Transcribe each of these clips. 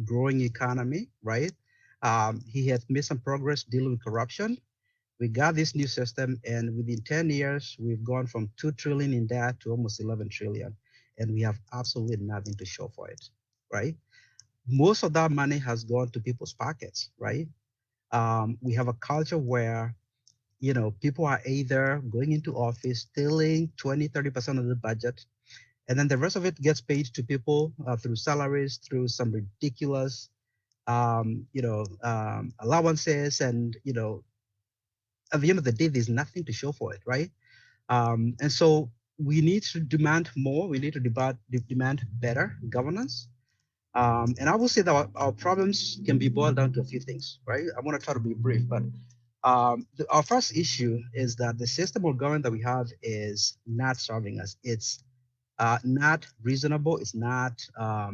growing economy, right? He has made some progress dealing with corruption. We got this new system, and within 10 years, we've gone from 2 trillion in debt to almost 11 trillion, and we have absolutely nothing to show for it, right? Most of that money has gone to people's pockets, right? We have a culture where, people are either going into office, stealing 20, 30% of the budget, and then the rest of it gets paid to people through salaries, through some ridiculous, allowances, and, at the end of the day, there's nothing to show for it, right? And so we need to demand more. We need to demand better governance. And I will say that our problems can be boiled down to a few things, right? I want to try to be brief, but our first issue is that the system of government that we have is not serving us. It's not reasonable, it's not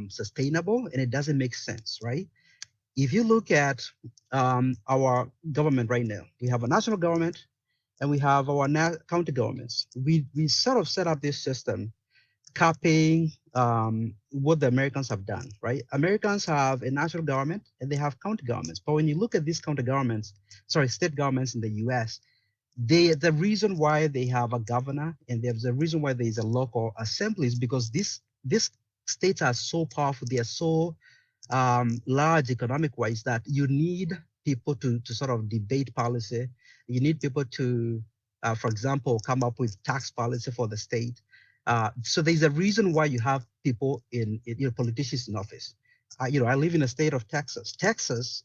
sustainable, and it doesn't make sense, right? If you look at our government right now, we have a national government and we have our county governments. We sort of set up this system copying what the Americans have done, right? Americans have a national government and they have county governments. But when you look at these county governments, state governments in the US, the reason why they have a governor and there's a reason why there is a local assembly is because these states are so powerful, they are so large economic wise that you need people to sort of debate policy. You need people to, for example, come up with tax policy for the state. So there's a reason why you have people in politicians in office. I live in the state of Texas. Texas,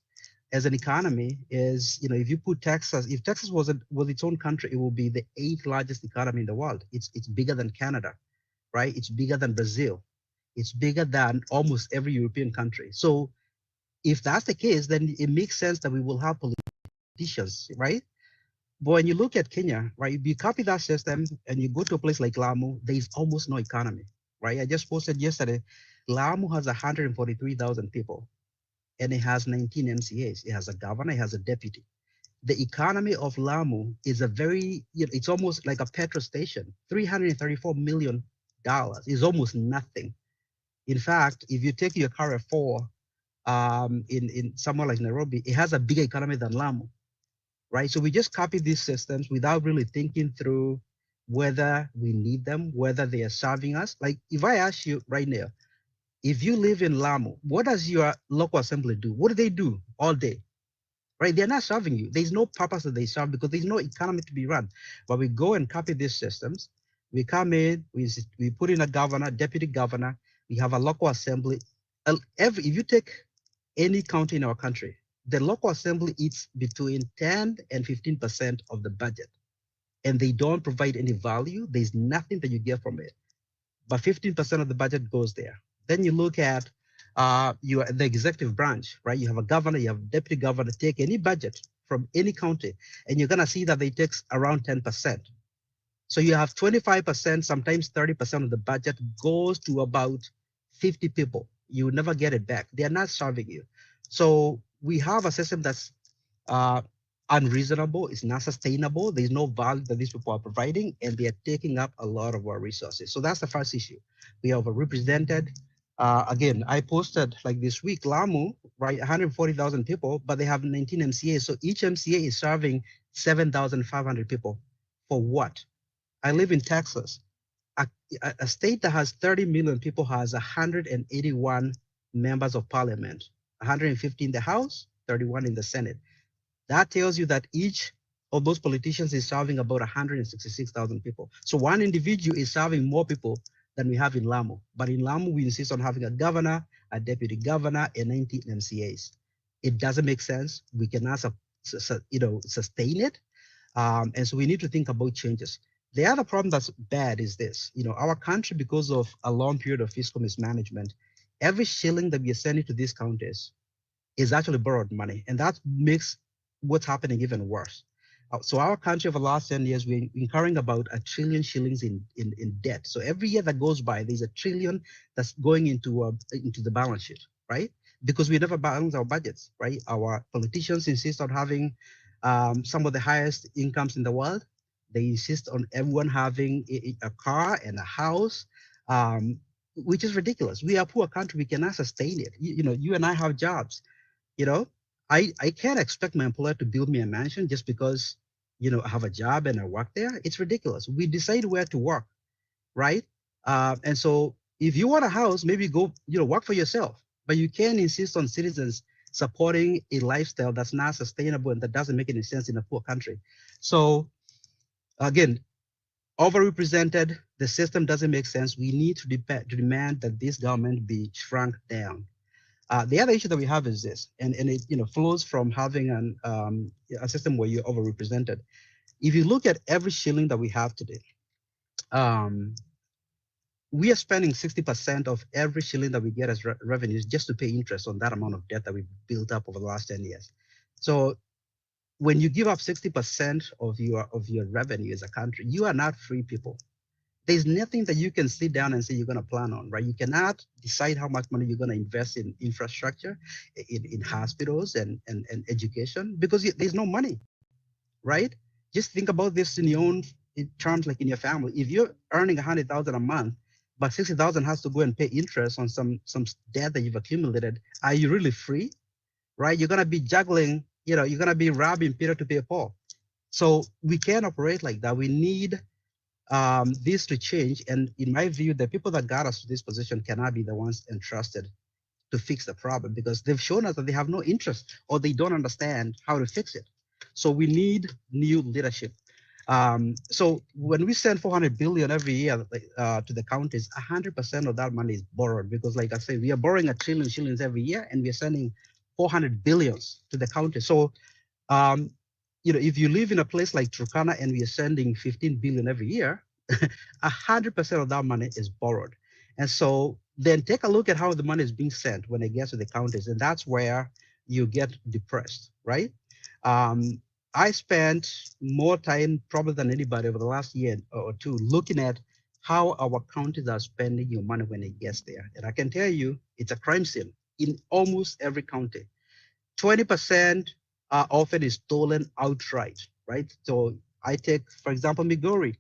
as an economy, is if you put Texas, if Texas was its own country, it will be the 8th largest economy in the world. It's bigger than Canada, right? It's bigger than Brazil. It's bigger than almost every European country. So if that's the case, then it makes sense that we will have politicians, right? But when you look at Kenya, right, if you copy that system and you go to a place like Lamu, there is almost no economy, right? I just posted yesterday, Lamu has 143,000 people and it has 19 MCAs. It has a governor, it has a deputy. The economy of Lamu is it's almost like a petrol station. $334 million is almost nothing. In fact, if you take your Carrefour in somewhere like Nairobi, it has a bigger economy than Lamu, right? So we just copy these systems without really thinking through whether we need them, whether they are serving us. Like if I ask you right now, if you live in Lamu, what does your local assembly do? What do they do all day? Right? They're not serving you. There's no purpose that they serve because there's no economy to be run. But we go and copy these systems. We come in, we put in a governor, deputy governor, we have a local assembly. If you take any county in our country, the local assembly eats between 10 and 15% of the budget, and they don't provide any value. There's nothing that you get from it, but 15% of the budget goes there. Then you look at the executive branch, right? You have a governor, you have a deputy governor. Take any budget from any county, and you're gonna see that they take around 10%. So you have 25%, sometimes 30% of the budget goes to about 50 people. You never get it back. They are not serving you. So we have a system that's unreasonable. It's not sustainable. There's no value that these people are providing, and they are taking up a lot of our resources. So that's the first issue. We are overrepresented. Again, I posted like this week, Lamu, right, 140,000 people, but they have 19 MCAs. So each MCA is serving 7,500 people. For what? I live in Texas. A state that has 30 million people has 181 members of parliament, 150 in the House, 31 in the Senate. That tells you that each of those politicians is serving about 166,000 people. So one individual is serving more people than we have in Lamu. But in Lamu, we insist on having a governor, a deputy governor, and 19 MCAs. It doesn't make sense. We cannot sustain it. And so we need to think about changes. The other problem that's bad is this, our country, because of a long period of fiscal mismanagement, every shilling that we are sending to these counties is actually borrowed money. And that makes what's happening even worse. So our country over the last 10 years, we're incurring about 1 trillion shillings in debt. So every year that goes by, there's 1 trillion that's going into the balance sheet, right? Because we never balance our budgets, right? Our politicians insist on having some of the highest incomes in the world. They insist on everyone having a car and a house. which is ridiculous. We are a poor country. We cannot sustain it. You and I have jobs. You know, I can't expect my employer to build me a mansion just because, I have a job and I work there. It's ridiculous. We decide where to work, right? And so if you want a house, maybe go, work for yourself. But you can't insist on citizens supporting a lifestyle that's not sustainable and that doesn't make any sense in a poor country. So again, overrepresented, the system doesn't make sense. We need to demand that this government be shrunk down. The other issue that we have is this, and it flows from having a system where you're overrepresented. If you look at every shilling that we have today, um, we are spending 60% of every shilling that we get as revenues just to pay interest on that amount of debt that we've built up over the last 10 years. So when you give up 60% of your revenue as a country, you are not free people. There's nothing that you can sit down and say you're going to plan on, right? You cannot decide how much money you're going to invest in infrastructure, in hospitals and education, because there's no money, right? Just think about this in your own in terms, like in your family. If you're earning 100,000 a month, but 60,000 has to go and pay interest on some debt that you've accumulated, are you really free, right? You're going to be juggling, you're going to be robbing Peter to pay Paul. So we can't operate like that. We need this to change. And in my view, the people that got us to this position cannot be the ones entrusted to fix the problem, because they've shown us that they have no interest or they don't understand how to fix it. So we need new leadership. So when we send 400 billion every year to the counties, 100% of that money is borrowed, because like I say, we are borrowing $1 trillion shillings every year and we are sending 400 billions to the county. So um, if you live in a place like Turkana and we are sending 15 billion every year, 100% of that money is borrowed. And so then take a look at how the money is being sent when it gets to the counties, and that's where you get depressed, right? Um, I spent more time probably than anybody over the last year or two looking at how our counties are spending your money when it gets there. And I can tell you, it's a crime scene in almost every county. 20% often is stolen outright, right? So I take, for example, Migori.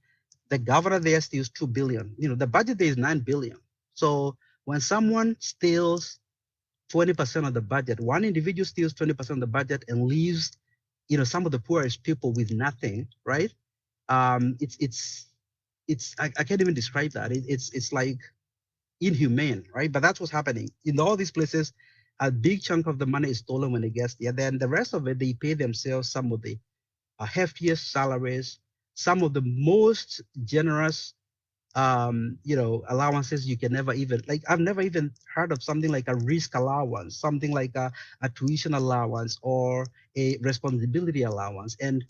The governor there steals 2 billion. The budget there is 9 billion. So when someone steals 20% of the budget, one individual steals 20% of the budget and leaves, some of the poorest people with nothing, right? I can't even describe that. It's like inhumane, right? But that's what's happening in all these places. A big chunk of the money is stolen when it gets there. Then the rest of it, they pay themselves some of the heftiest salaries, some of the most generous, allowances you can never even, like, I've never even heard of something like a risk allowance, something like a tuition allowance or a responsibility allowance. And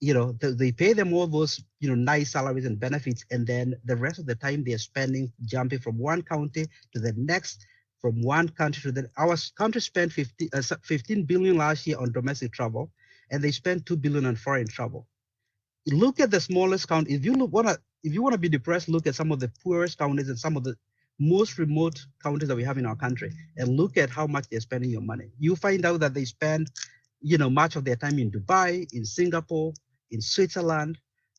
they pay them all those nice salaries and benefits, and then the rest of the time they're spending, jumping from one county to the next, from one country to the our country spent 15 billion last year on domestic travel, and they spent 2 billion on foreign travel. Look at the smallest county. If you want to be depressed, look at some of the poorest counties and some of the most remote counties that we have in our country, and look at how much they're spending your money. You find out that they spend much of their time in Dubai, in Singapore, in Switzerland,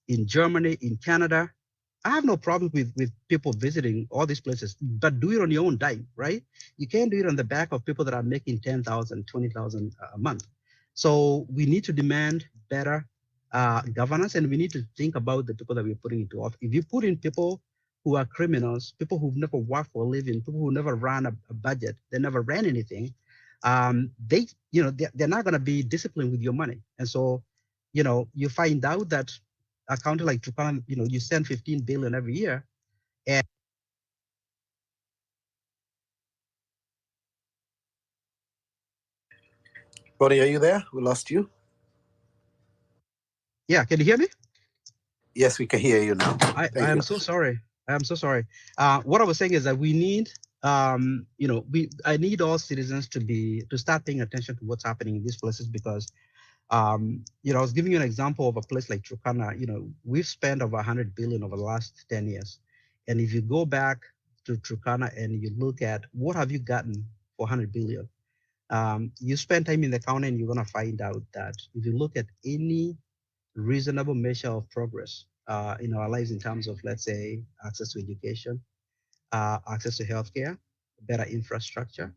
in Germany, in Canada. I have no problem with people visiting all these places, but do it on your own dime, right? You can't do it on the back of people that are making 10,000, 20,000 a month. So we need to demand better governance, and we need to think about the people that we're putting into office. If you put in people who are criminals, people who've never worked for a living, people who never ran a budget, they never ran anything, they're not going to be disciplined with your money. And so, you find out that a county like Japan, you send 15 billion every year. And Ronnie, are you there? We lost you. yeah, can you hear me? Yes, we can hear you now. I Thank am you. so sorry. I am so sorry. What I was saying is that we need, I need all citizens to start paying attention to what's happening in these places, because I was giving you an example of a place like Turkana. We've spent over 100 billion over the last 10 years. And if you go back to Turkana and you look at what have you gotten for 100 billion, you spend time in the county and you're going to find out that if you look at any reasonable measure of progress in our lives in terms of, let's say, access to education, access to healthcare, better infrastructure.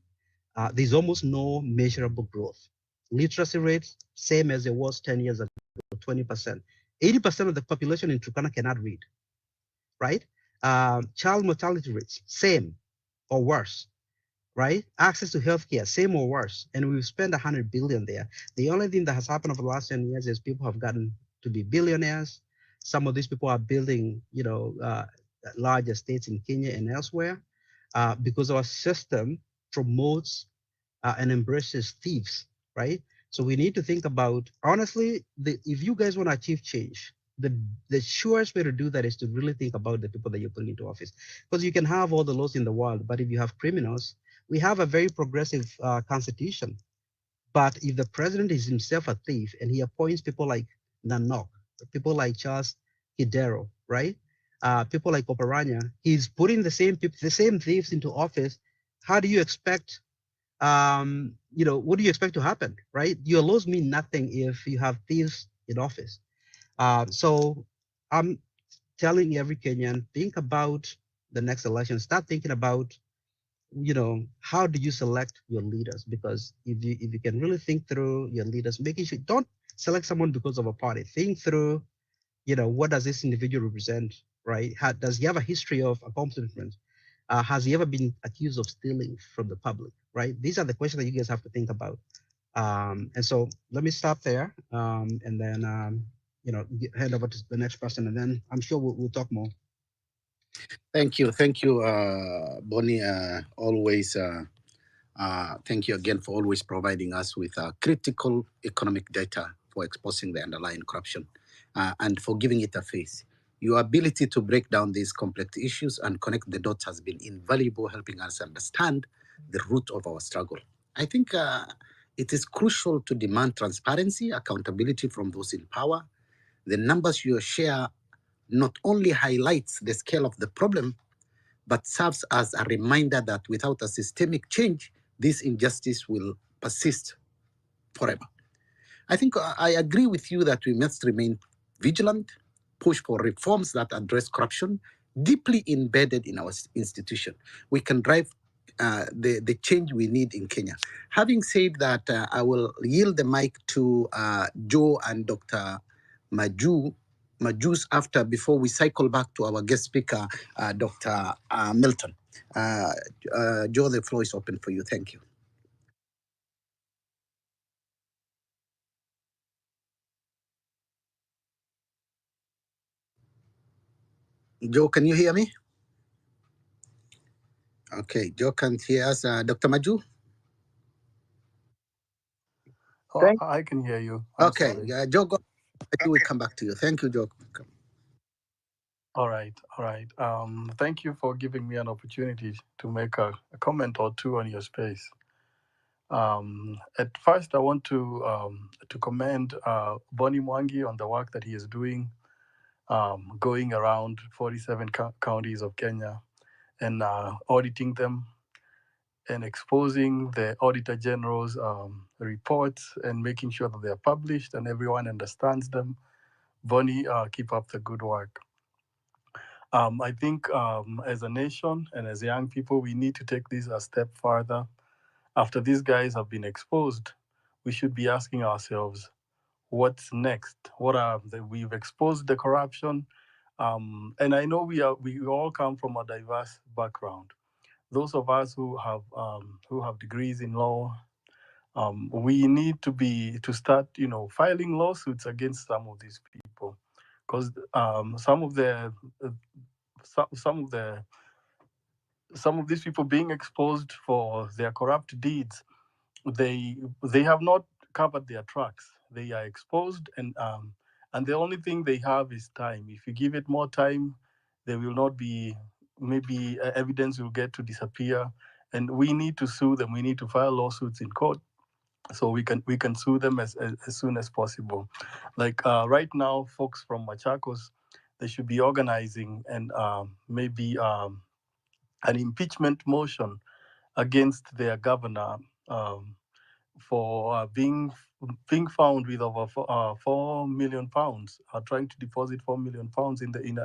There's almost no measurable growth. Literacy rates, same as it was 10 years ago, 20%. 80% of the population in Turkana cannot read, right? Child mortality rates, same or worse, right? Access to healthcare, same or worse. And we've spent 100 billion there. The only thing that has happened over the last 10 years is people have gotten to be billionaires. Some of these people are building, large estates in Kenya and elsewhere, because our system promotes and embraces thieves, right? So we need to think about, honestly, if you guys want to achieve change, the surest way to do that is to really think about the people that you're putting into office. Because you can have all the laws in the world, but if you have criminals, we have a very progressive constitution. But if the president is himself a thief and he appoints people like Nanok, people like Charles Hidero, right? People like Oparanya, he's putting the same thieves into office. How do you expect what do you expect to happen, right? Your laws mean nothing if you have thieves in office. So I'm telling every Kenyan, think about the next election. Start thinking about, how do you select your leaders? Because if you can really think through your leaders, making sure don't select someone because of a party. Think through, what does this individual represent, right? Does he have a history of accomplishment? Has he ever been accused of stealing from the public, right? These are the questions that you guys have to think about. And so let me stop there, and then, hand over to the next person, and then I'm sure we'll talk more. Thank you, Bonnie. Always, thank you again for always providing us with critical economic data for exposing the underlying corruption and for giving it a face. Your ability to break down these complex issues and connect the dots has been invaluable, helping us understand the root of our struggle. I think it is crucial to demand transparency, accountability from those in power. The numbers you share not only highlights the scale of the problem, but serves as a reminder that without a systemic change, this injustice will persist forever. I think I agree with you that we must remain vigilant, push for reforms that address corruption deeply embedded in our institution. We can drive the change we need in Kenya. Having said that, I will yield the mic to Joe and Dr. Majus before we cycle back to our guest speaker, Dr. Milton. Joe, the floor is open for you. Thank you. Joe, can you hear me? Okay, Joe can't hear us. Dr. Maju? Oh, I can hear you. Okay, Joe, Maju, we come back to you. Thank you, Joe. All right, all right. Thank you for giving me an opportunity to make a comment or two on your space. At first, I want to commend Bonnie Mwangi on the work that he is doing, going around 47 counties of Kenya and auditing them and exposing the Auditor General's reports and making sure that they are published and everyone understands them. Bonnie, keep up the good work. I think as a nation and as young people, we need to take this a step further. After these guys have been exposed, we should be asking ourselves, what's next? We've exposed the corruption, and I know we all come from a diverse background. Those of us who have degrees in law, we need to start, filing lawsuits against some of these people, because some of these people being exposed for their corrupt deeds, they have not covered their tracks. They are exposed, and the only thing they have is time. If you give it more time, there will not be, maybe evidence will get to disappear, and we need to sue them. We need to file lawsuits in court so we can sue them as soon as possible. Like right now, folks from Machakos, they should be organizing and maybe an impeachment motion against their governor for being found with over £4 million, trying to deposit £4 million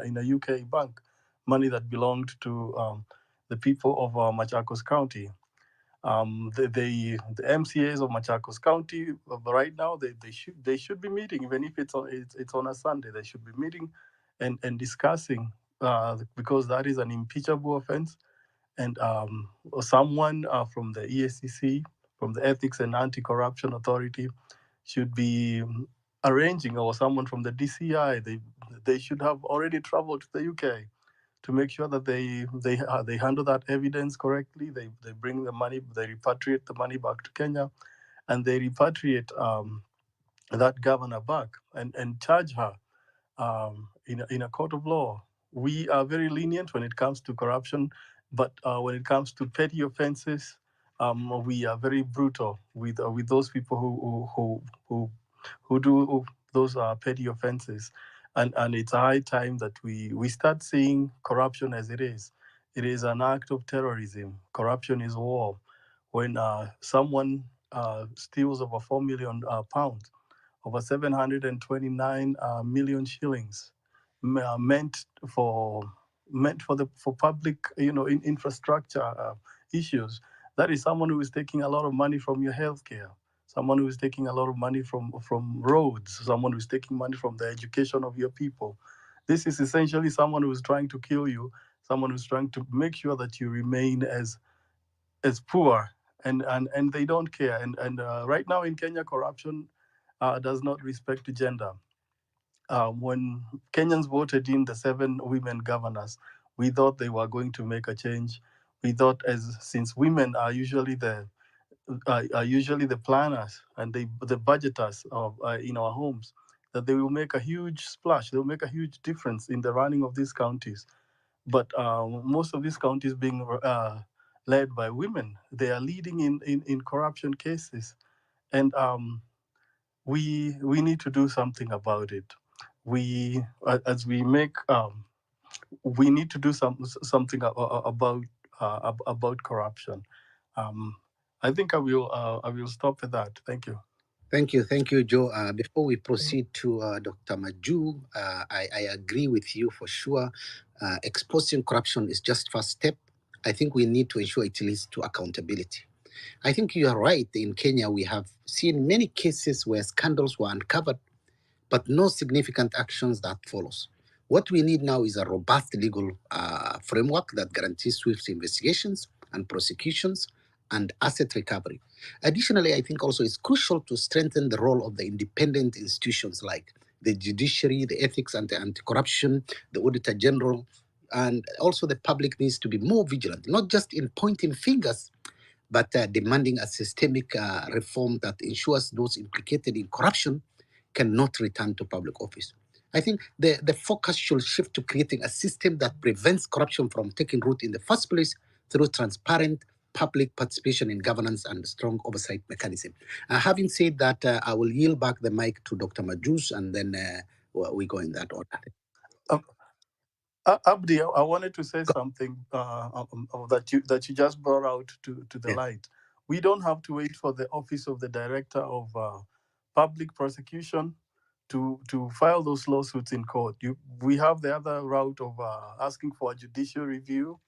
in a UK bank, money that belonged to the people of Machakos County. The MCAs of Machakos County right now they should be meeting, even if it's on a Sunday. They should be meeting and discussing, because that is an impeachable offense, and someone from the EACC, from the Ethics and Anti-Corruption Authority, should be arranging, or someone from the DCI. They should have already traveled to the UK to make sure that they handle that evidence correctly. They bring the money, they repatriate the money back to Kenya, and they repatriate that governor back and charge her in a court of law. We are very lenient when it comes to corruption, but when it comes to petty offenses, we are very brutal with those people who do those petty offenses, and it's high time that we start seeing corruption as it is. It is an act of terrorism. Corruption is war. When someone steals over £4 million, over 729 million shillings, meant for public, infrastructure issues. That is someone who is taking a lot of money from your healthcare, someone who is taking a lot of money from roads, someone who is taking money from the education of your people. This is essentially someone who is trying to kill you, someone who's trying to make sure that you remain as poor, and they don't care. And right now in Kenya, corruption does not respect gender. When Kenyans voted in the 7 women governors, we thought they were going to make a change. We thought, as since women are usually the planners and the budgeters of in our homes, that they will make a huge splash. They will make a huge difference in the running of these counties. But most of these counties being led by women, they are leading in corruption cases, and we need to do something about it. We as we make we need to do something about corruption. Um, I think I will stop at that. Thank you. Thank you, Joe. Before we proceed to Dr. Maju, I agree with you for sure. Exposing corruption is just first step. I think we need to ensure it leads to accountability. I think you are right. In Kenya, we have seen many cases where scandals were uncovered, but no significant actions that follows. What we need now is a robust legal framework that guarantees swift investigations and prosecutions and asset recovery. Additionally, I think also it's crucial to strengthen the role of the independent institutions like the judiciary, the ethics and the anti-corruption, the auditor general, and also the public needs to be more vigilant, not just in pointing fingers, but demanding a systemic reform that ensures those implicated in corruption cannot return to public office. I think the focus should shift to creating a system that prevents corruption from taking root in the first place through transparent public participation in governance and strong oversight mechanism. Having said that, I will yield back the mic to Dr. Majus, and then we go in that order. Abdi, I wanted to say something that you just brought out to the light. We don't have to wait for the office of the director of public prosecution to file those lawsuits in court. We have the other route of asking for a judicial review.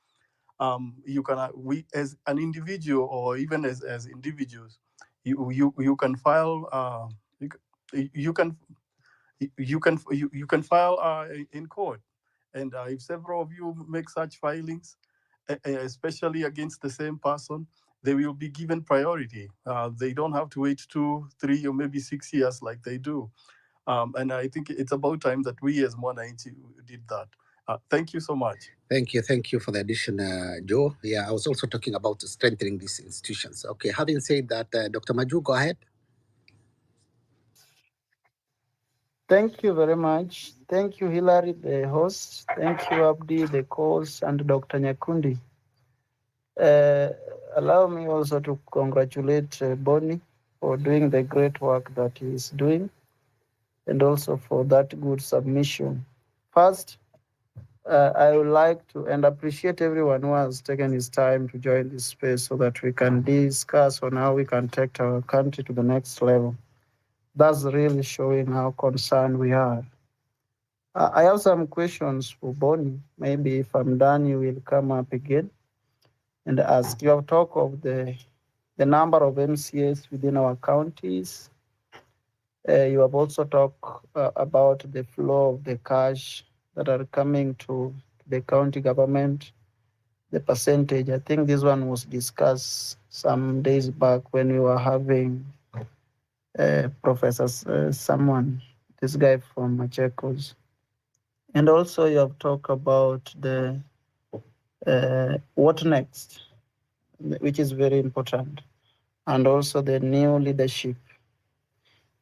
You can we as an individual, or even as individuals, you can file. You can you can file in court, and if several of you make such filings, especially against the same person, they will be given priority. They don't have to wait 2, 3, or maybe 6 years like they do. And I think it's about time that we as Mwananchi did that. Thank you so much. Thank you for the addition, Joe. Yeah, I was also talking about strengthening these institutions. Okay, having said that, Dr. Maju, go ahead. Thank you very much. Thank you, Hilary, the host. Thank you, Abdi, the cause, and Dr. Nyakundi. Allow me also to congratulate Bonnie for doing the great work that he is doing, and also for that good submission. First, I would like to and appreciate everyone who has taken his time to join this space so that we can discuss on how we can take our country to the next level. That's really showing how concerned we are. I have some questions for Bonnie. Maybe if I'm done, you will come up again. and ask. You have talked of the number of MCAs within our counties. You have also talked about the flow of the cash that are coming to the county government, the percentage. I think this one was discussed some days back when we were having Professor someone, this guy from Machakos. And also you have talked about the what next, which is very important, and also the new leadership.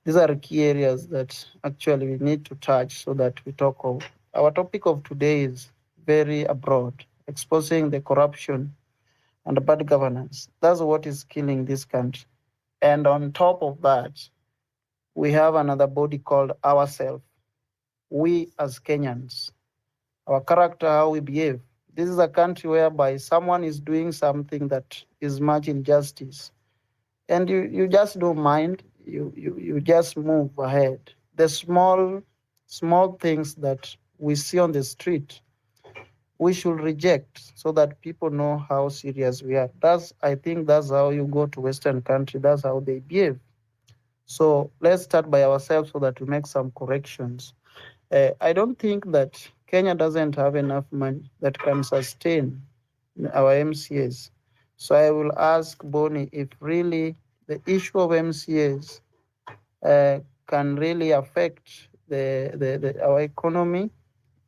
These are key areas that actually we need to touch so that we talk of. Our topic of today is very broad, exposing the corruption and the bad governance. That's what is killing this country. And on top of that, we have another body called ourselves. We as Kenyans, our character, how we behave. This is a country whereby someone is doing something that is much injustice, and you just don't mind. You just move ahead. The small things that we see on the street, we should reject so that people know how serious we are. I think that's how you go to Western country. That's how they behave. So let's start by ourselves so that we make some corrections. I don't think that Kenya doesn't have enough money that can sustain our MCAs. So I will ask Bonnie if really the issue of MCAs can really affect our economy,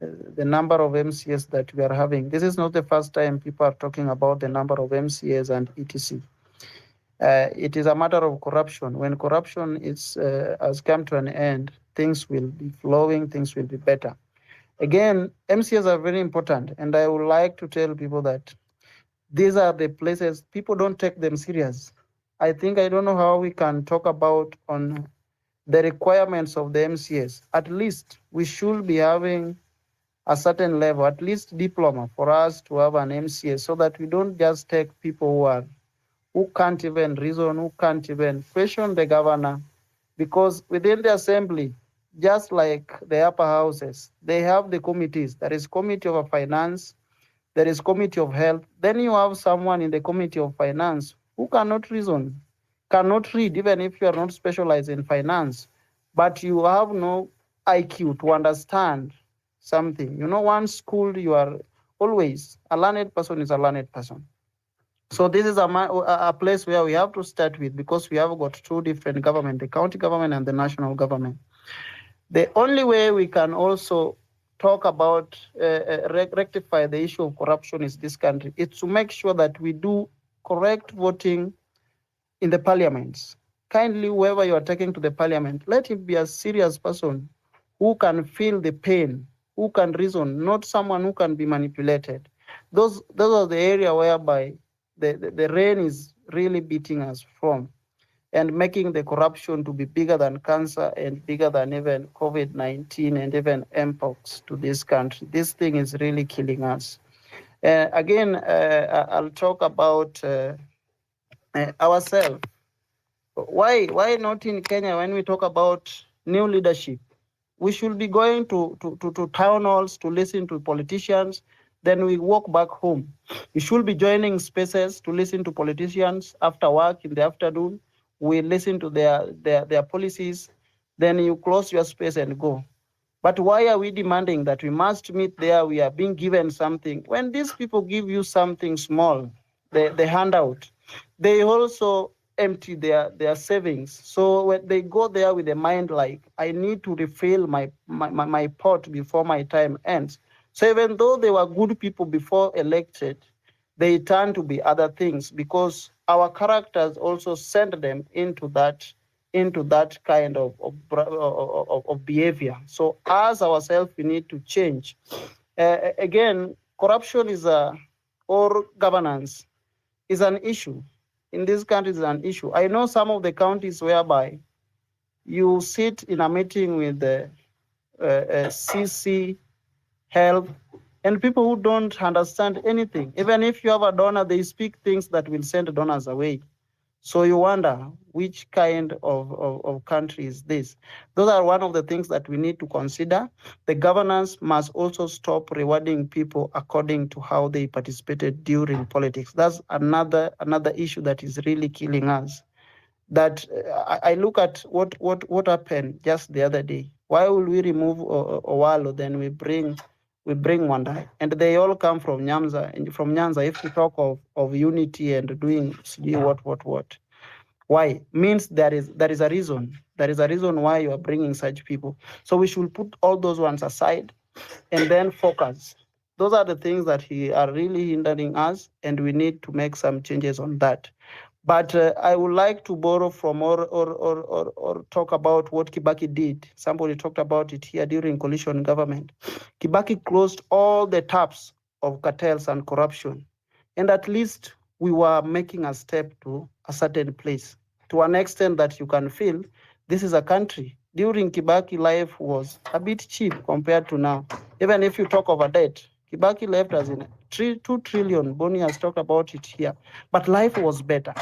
the number of MCAs that we are having. This is not the first time people are talking about the number of MCAs and etc. It is a matter of corruption. When corruption has come to an end, things will be flowing, things will be better. Again, MCAs are very important, and I would like to tell people that these are the places people don't take them serious. I don't know how we can talk about on the requirements of the MCAs. At least we should be having a certain level, at least diploma, for us to have an MCA, so that we don't just take people who can't even reason, who can't even question the governor, because within the assembly, just like the upper houses, they have the committees. There is committee of finance, there is committee of health. Then you have someone in the committee of finance who cannot reason, cannot read, even if you are not specialized in finance, but you have no IQ to understand something. Once schooled, you are always a learned person is a learned person. So this is a place where we have to start with, because we have got two different government, the county government and the national government. The only way we can also talk about rectify the issue of corruption in this country is to make sure that we do correct voting in the parliaments. Kindly, whoever you are taking to the parliament, let him be a serious person who can feel the pain, who can reason, not someone who can be manipulated. Those are the area whereby the rain is really beating us from, and making the corruption to be bigger than cancer and bigger than even COVID-19 and even mpox to this country. This thing is really killing us. Again, I'll talk about ourselves. Why not in Kenya when we talk about new leadership? We should be going to town halls to listen to politicians. Then we walk back home. We should be joining spaces to listen to politicians after work in the afternoon. We listen to their policies. Then you close your space and go. But why are we demanding that we must meet there? We are being given something. When these people give you something small, the handout, they also empty their savings. So when they go there with a mind like, I need to refill my pot before my time ends. So even though they were good people before elected, they turn to be other things, because our characters also send them into that kind of behavior. So as ourselves, we need to change. Again, corruption or governance is an issue. In this country, is an issue. I know some of the counties whereby you sit in a meeting with the CC, health, and people who don't understand anything. Even if you have a donor, they speak things that will send donors away. So you wonder which kind of country is this? Those are one of the things that we need to consider. The governance must also stop rewarding people according to how they participated during politics. That's another issue that is really killing us. That I look at what happened just the other day. Why will we remove Owalo, then we bring Wandai? And they all come from Nyanza. And from Nyanza, if we talk of unity and doing what. Why? Means there is a reason. There is a reason why you are bringing such people. So we should put all those ones aside and then focus. Those are the things that are really hindering us, and we need to make some changes on that. But I would like to borrow from or talk about what Kibaki did. Somebody talked about it here during coalition government. Kibaki closed all the taps of cartels and corruption. And at least we were making a step to a certain place, to an extent that you can feel this is a country. During Kibaki, life was a bit cheap compared to now. Even if you talk of a debt, Kibaki left us in 2 trillion. Boni has talked about it here. But life was better.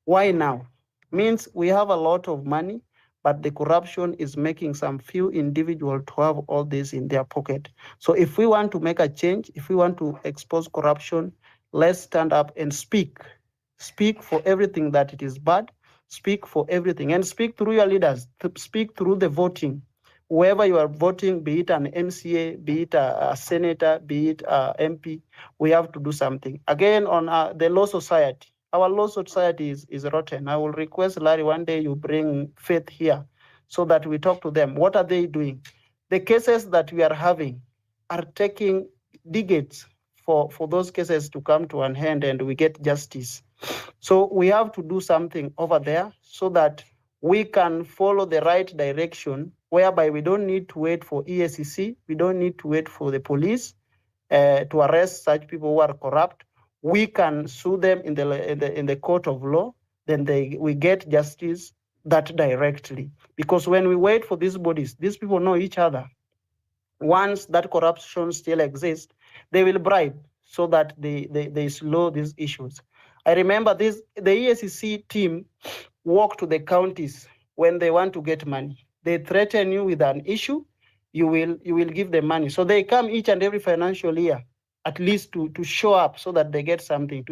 Why now? Means we have a lot of money, but the corruption is making some few individuals to have all this in their pocket. So if we want to make a change, if we want to expose corruption, let's stand up and speak. Speak for everything that it is bad. Speak for everything, and speak through your leaders. Speak through the voting. Whoever you are voting, be it an MCA, be it a senator, be it a MP, we have to do something. Again, on the law society. Our law society is rotten. I will request Larry one day you bring Faith here so that we talk to them. What are they doing? The cases that we are having are taking decades for those cases to come to an end and we get justice. So we have to do something over there so that we can follow the right direction, whereby we don't need to wait for EACC, we don't need to wait for the police to arrest such people who are corrupt. We can sue them in the court of law, then we get justice that directly. Because when we wait for these bodies, these people know each other. Once that corruption still exists, they will bribe so that they slow these issues. I remember the EACC team walk to the counties when they want to get money. They threaten you with an issue, you will give them money. So they come each and every financial year, at least to show up so that they get something,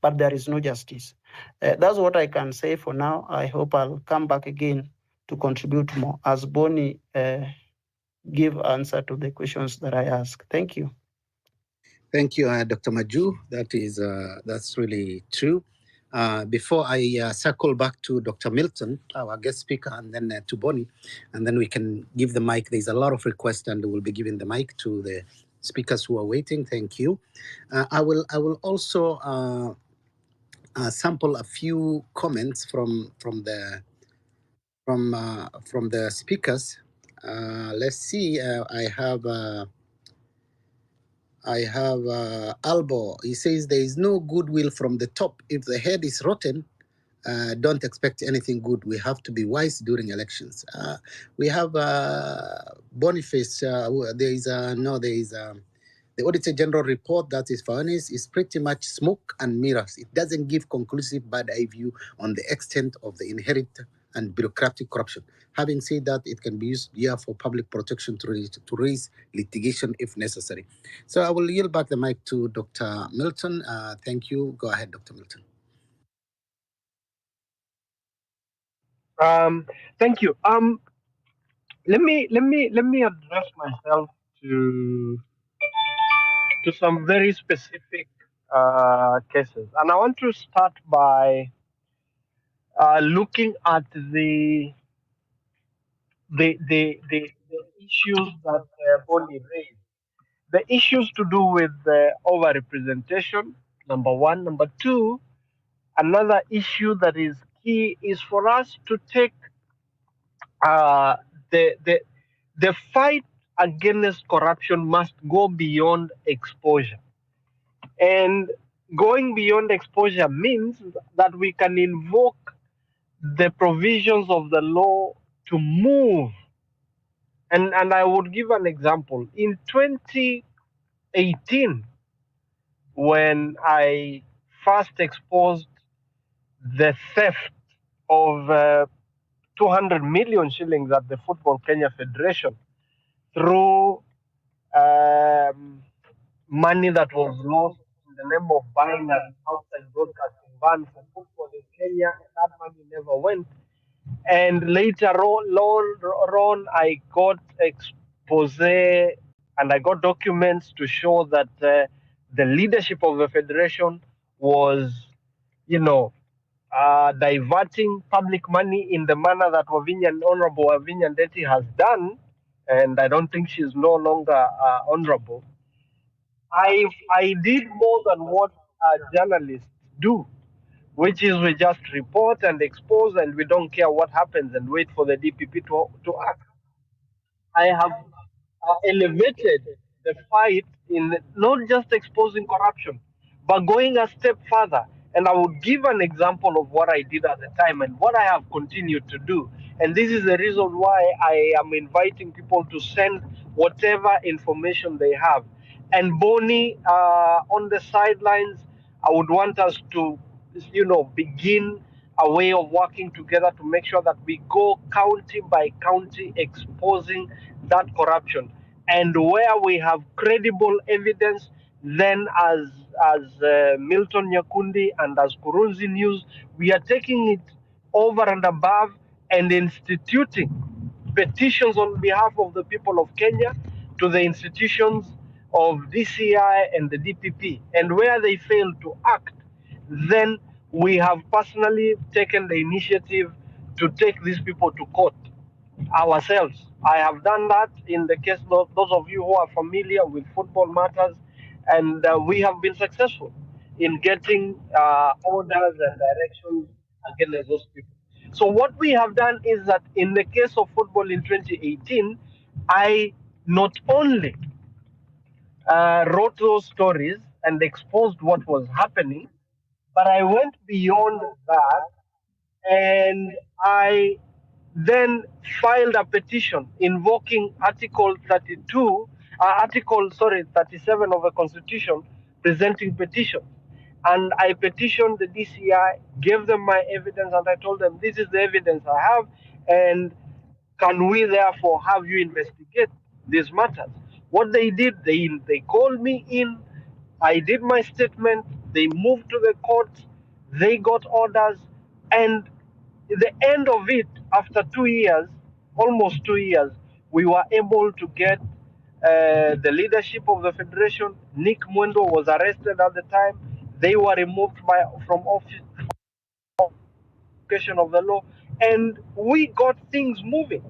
but there is no justice. That's what I can say for now. I hope I'll come back again to contribute more as Boni give answer to the questions that I ask. Thank you. Thank you, Dr. Maju. That's really true. Before I circle back to Dr. Milton, our guest speaker, and then to Bonnie, and then we can give the mic. There's a lot of requests, and we'll be giving the mic to the speakers who are waiting. Thank you. I will also sample a few comments from the speakers. Let's see. I have Albo. He says there is no goodwill from the top. If the head is rotten, don't expect anything good. We have to be wise during elections. We have Boniface. The Auditor General report that is furnished is pretty much smoke and mirrors. It doesn't give conclusive bad eye view on the extent of the inherent and bureaucratic corruption. Having said that, it can be used here for public protection to raise litigation if necessary. So I will yield back the mic to Dr. Milton. Thank you. Go ahead, Dr. Milton. Thank you. Let me address myself to some very specific cases, and I want to start by looking at the issues that Bonnie raised. The issues to do with overrepresentation, number one. Number two, another issue that is key is for us to take the fight against corruption must go beyond exposure. And going beyond exposure means that we can invoke the provisions of the law to move. And I would give an example. In 2018, when I first exposed the theft of 200 million shillings at the Football Kenya Federation through money that was lost in the name of buying an outside broadcasting ban for football in Kenya, and that money never went. And later on, I got expose and I got documents to show that the leadership of the federation was, you know, diverting public money in the manner that Honorable Wavinya Ndeti has done, and I don't think she's no longer honorable. I did more than what journalists do, which is we just report and expose, and we don't care what happens and wait for the DPP to act. I have elevated the fight in not just exposing corruption, but going a step further. And I would give an example of what I did at the time and what I have continued to do. And this is the reason why I am inviting people to send whatever information they have. And Bonnie, on the sidelines, I would want us to, begin a way of working together to make sure that we go county by county exposing that corruption. And where we have credible evidence, then as Milton Nyakundi and as Kurunzi News, we are taking it over and above and instituting petitions on behalf of the people of Kenya to the institutions of DCI and the DPP. And where they fail to act, then we have personally taken the initiative to take these people to court ourselves. I have done that in the case of those of you who are familiar with football matters, and we have been successful in getting orders and directions against those people. So what we have done is that in the case of football in 2018, I not only wrote those stories and exposed what was happening, but I went beyond that and I then filed a petition invoking Article 37 of the Constitution, presenting petitions. And I petitioned the DCI, gave them my evidence, and I told them, this is the evidence I have, and can we therefore have you investigate these matters? What they did, they called me in, I did my statement, they moved to the court, they got orders, and at the end of it, after 2 years, almost 2 years, we were able to get the leadership of the federation. Nick Mwendo was arrested at the time. They were removed from office of the law, and we got things moving.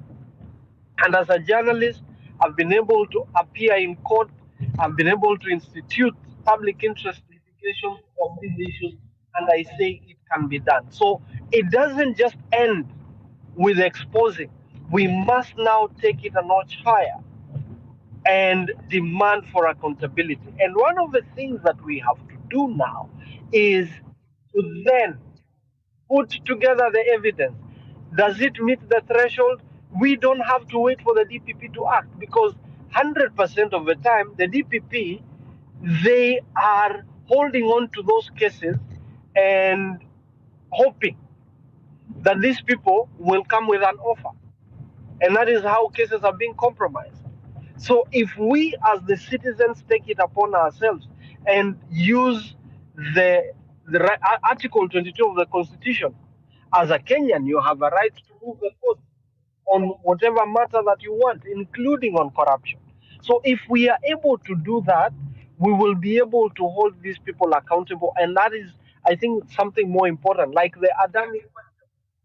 And as a journalist, I've been able to appear in court. I've been able to institute public interest litigation on these issues, and I say it can be done. So it doesn't just end with exposing. We must now take it a notch higher and demand for accountability. And one of the things that we have to do now is to then put together the evidence. Does it meet the threshold? We don't have to wait for the DPP to act, because 100% of the time, the DPP, they are holding on to those cases and hoping that these people will come with an offer. And that is how cases are being compromised. So if we as the citizens take it upon ourselves and use the Article 22 of the Constitution, as a Kenyan, you have a right to move the court on whatever matter that you want, including on corruption. So if we are able to do that, we will be able to hold these people accountable. And that is, I think, something more important, like the Adani.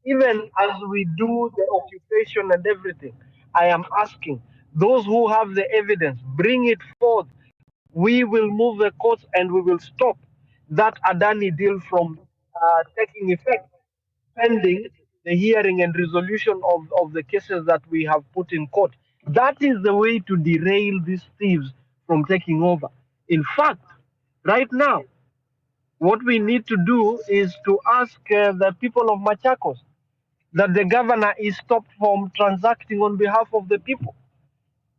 Even as we do the occupation and everything, I am asking those who have the evidence, bring it forth. We will move the courts and we will stop that Adani deal from taking effect, pending the hearing and resolution of the cases that we have put in court. That is the way to derail these thieves from taking over. In fact, right now, what we need to do is to ask the people of Machakos that the governor is stopped from transacting on behalf of the people.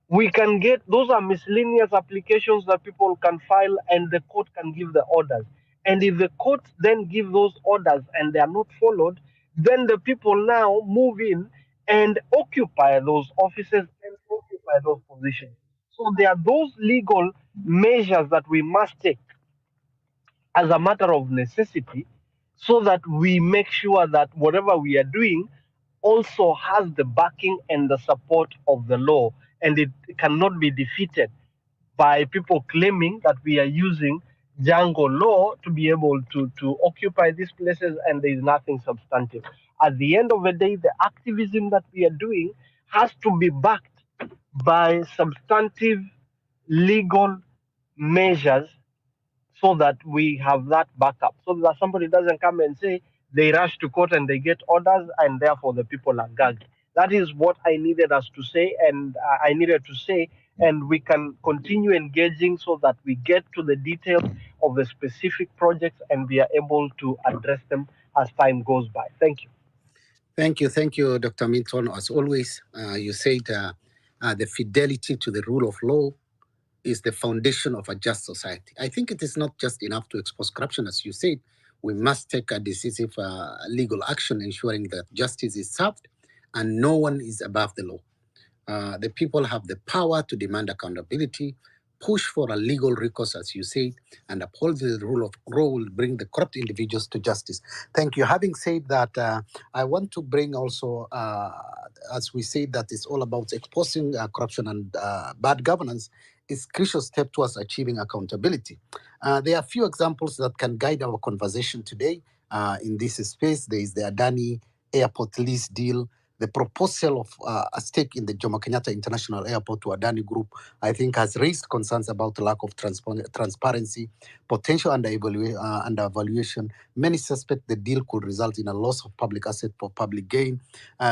We can get, those are miscellaneous applications that people can file and the court can give the orders. And if the courts then give those orders and they are not followed, then the people now move in and occupy those offices and occupy those positions. So there are those legal measures that we must take as a matter of necessity so that we make sure that whatever we are doing also has the backing and the support of the law, and it cannot be defeated by people claiming that we are using jungle law to be able to occupy these places and there is nothing substantive. At the end of the day, the activism that we are doing has to be backed by substantive legal measures so that we have that backup, so that somebody doesn't come and say they rush to court and they get orders and therefore the people are gagged. That is what I needed us to say, and I needed to say, and we can continue engaging so that we get to the details of the specific projects and we are able to address them as time goes by. Thank you. Thank you, Dr. Minton. As always, you said the fidelity to the rule of law is the foundation of a just society. I think it is not just enough to expose corruption, as you said. We must take a decisive legal action, ensuring that justice is served and no one is above the law. The people have the power to demand accountability, push for a legal recourse, as you say, and uphold the rule of law will bring the corrupt individuals to justice. Thank you. Having said that, I want to bring also, as we say, that it's all about exposing corruption and bad governance. Is crucial step towards achieving accountability. There are a few examples that can guide our conversation today in this space. There is the Adani airport lease deal, the proposal of a stake in the Jomo Kenyatta International Airport to Adani Group, I think, has raised concerns about the lack of transparency, potential undervaluation. Many suspect the deal could result in a loss of public asset for public gain,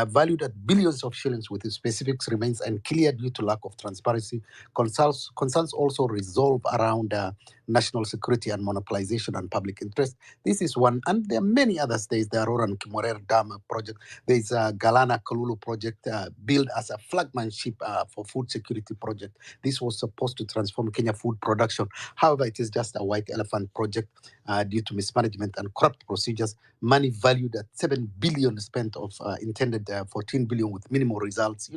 valued at billions of shillings, with specifics remains unclear due to lack of transparency. Concerns also resolve around national security and monopolization and public interest. This is one, and there are many others. There is the Aurora and Kimorer Dam project. There is a Galana Kalulu project built as a flagmanship for food security project. This was supposed to transform Kenya food production. However, it is just a white elephant project due to mismanagement and corrupt procedures. Money valued at 7 billion spent of intended 14 billion with minimal results.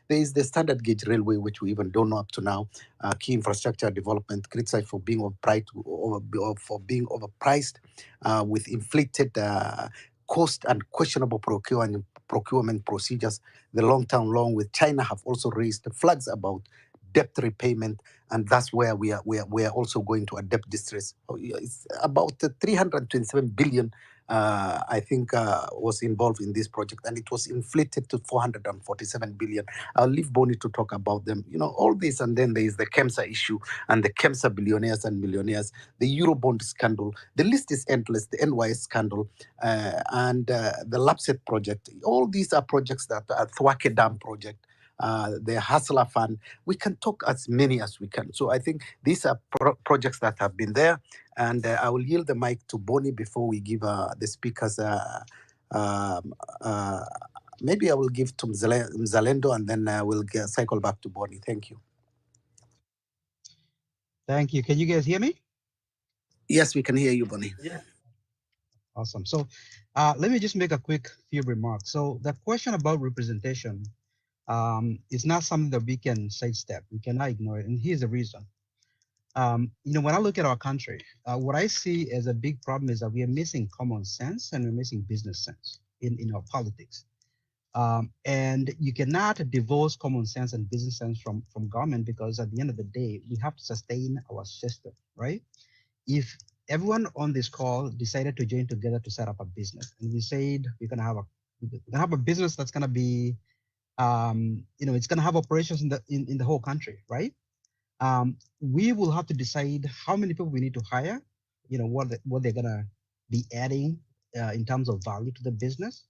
There is the standard gauge railway, which we even don't know up to now. Key infrastructure development criticized for being overpriced, with inflated cost and questionable procurement procedures. The long-term loan with China have also raised flags about debt repayment, and that's where we are also going to a debt distress. It's about 327 billion. I think was involved in this project, and it was inflated to 447 billion. I'll leave Bonnie to talk about them. All this, and then there is the KEMSA issue and the KEMSA billionaires and millionaires, the Eurobond scandal. The list is endless. The NYS scandal and the Lapset project. All these are projects that are Thwake Dam project. The Hustler Fund. We can talk as many as we can. So I think these are projects that have been there. And I will yield the mic to Bonnie before we give the speakers. Maybe I will give to Mzalendo, and then we'll cycle back to Bonnie. Thank you. Thank you. Can you guys hear me? Yes, we can hear you, Bonnie. Yes. Awesome. So let me just make a quick few remarks. So the question about representation is not something that we can sidestep. We cannot ignore it. And here's the reason. When I look at our country, what I see as a big problem is that we are missing common sense and we're missing business sense in our politics. And you cannot divorce common sense and business sense from government, because at the end of the day, we have to sustain our system, right? If everyone on this call decided to join together to set up a business, and we said we're gonna have a business that's gonna be, it's gonna have operations in the whole country, right? We will have to decide how many people we need to hire, what they're gonna be adding in terms of value to the business.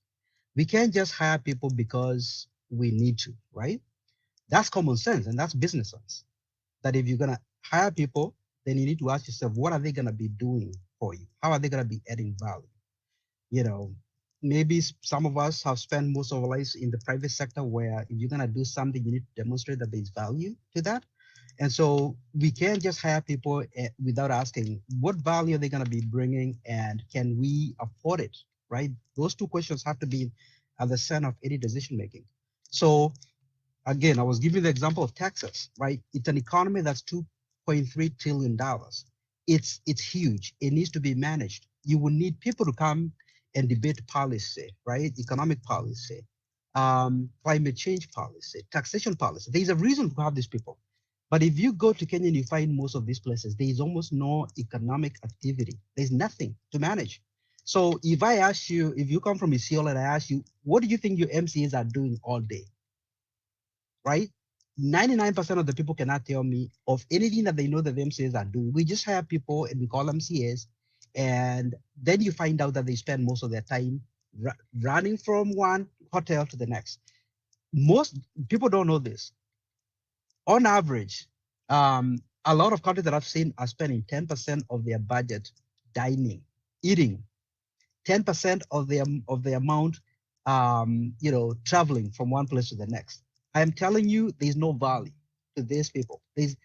We can't just hire people because we need to, right? That's common sense and that's business sense. That if you're gonna hire people, then you need to ask yourself, what are they gonna be doing for you? How are they gonna be adding value? Maybe some of us have spent most of our lives in the private sector, where if you're gonna do something, you need to demonstrate that there's value to that. And so we can't just hire people without asking what value are they going to be bringing and can we afford it, right? Those two questions have to be at the center of any decision making. So again, I was giving the example of Texas, right? It's an economy that's $2.3 trillion. It's huge. It needs to be managed. You will need people to come and debate policy, right? Economic policy, climate change policy, taxation policy. There's a reason to have these people. But if you go to Kenya and you find most of these places, there is almost no economic activity. There's nothing to manage. So if I ask you, if you come from Isiolo and I ask you, what do you think your MCAs are doing all day? Right? 99% of the people cannot tell me of anything that they know that the MCAs are doing. We just hire people and we call them MCAs. And then you find out that they spend most of their time running from one hotel to the next. Most people don't know this. On average, a lot of countries that I've seen are spending 10% of their budget dining, eating, 10% of the amount, traveling from one place to the next. I am telling you, there's no value to these people. There's,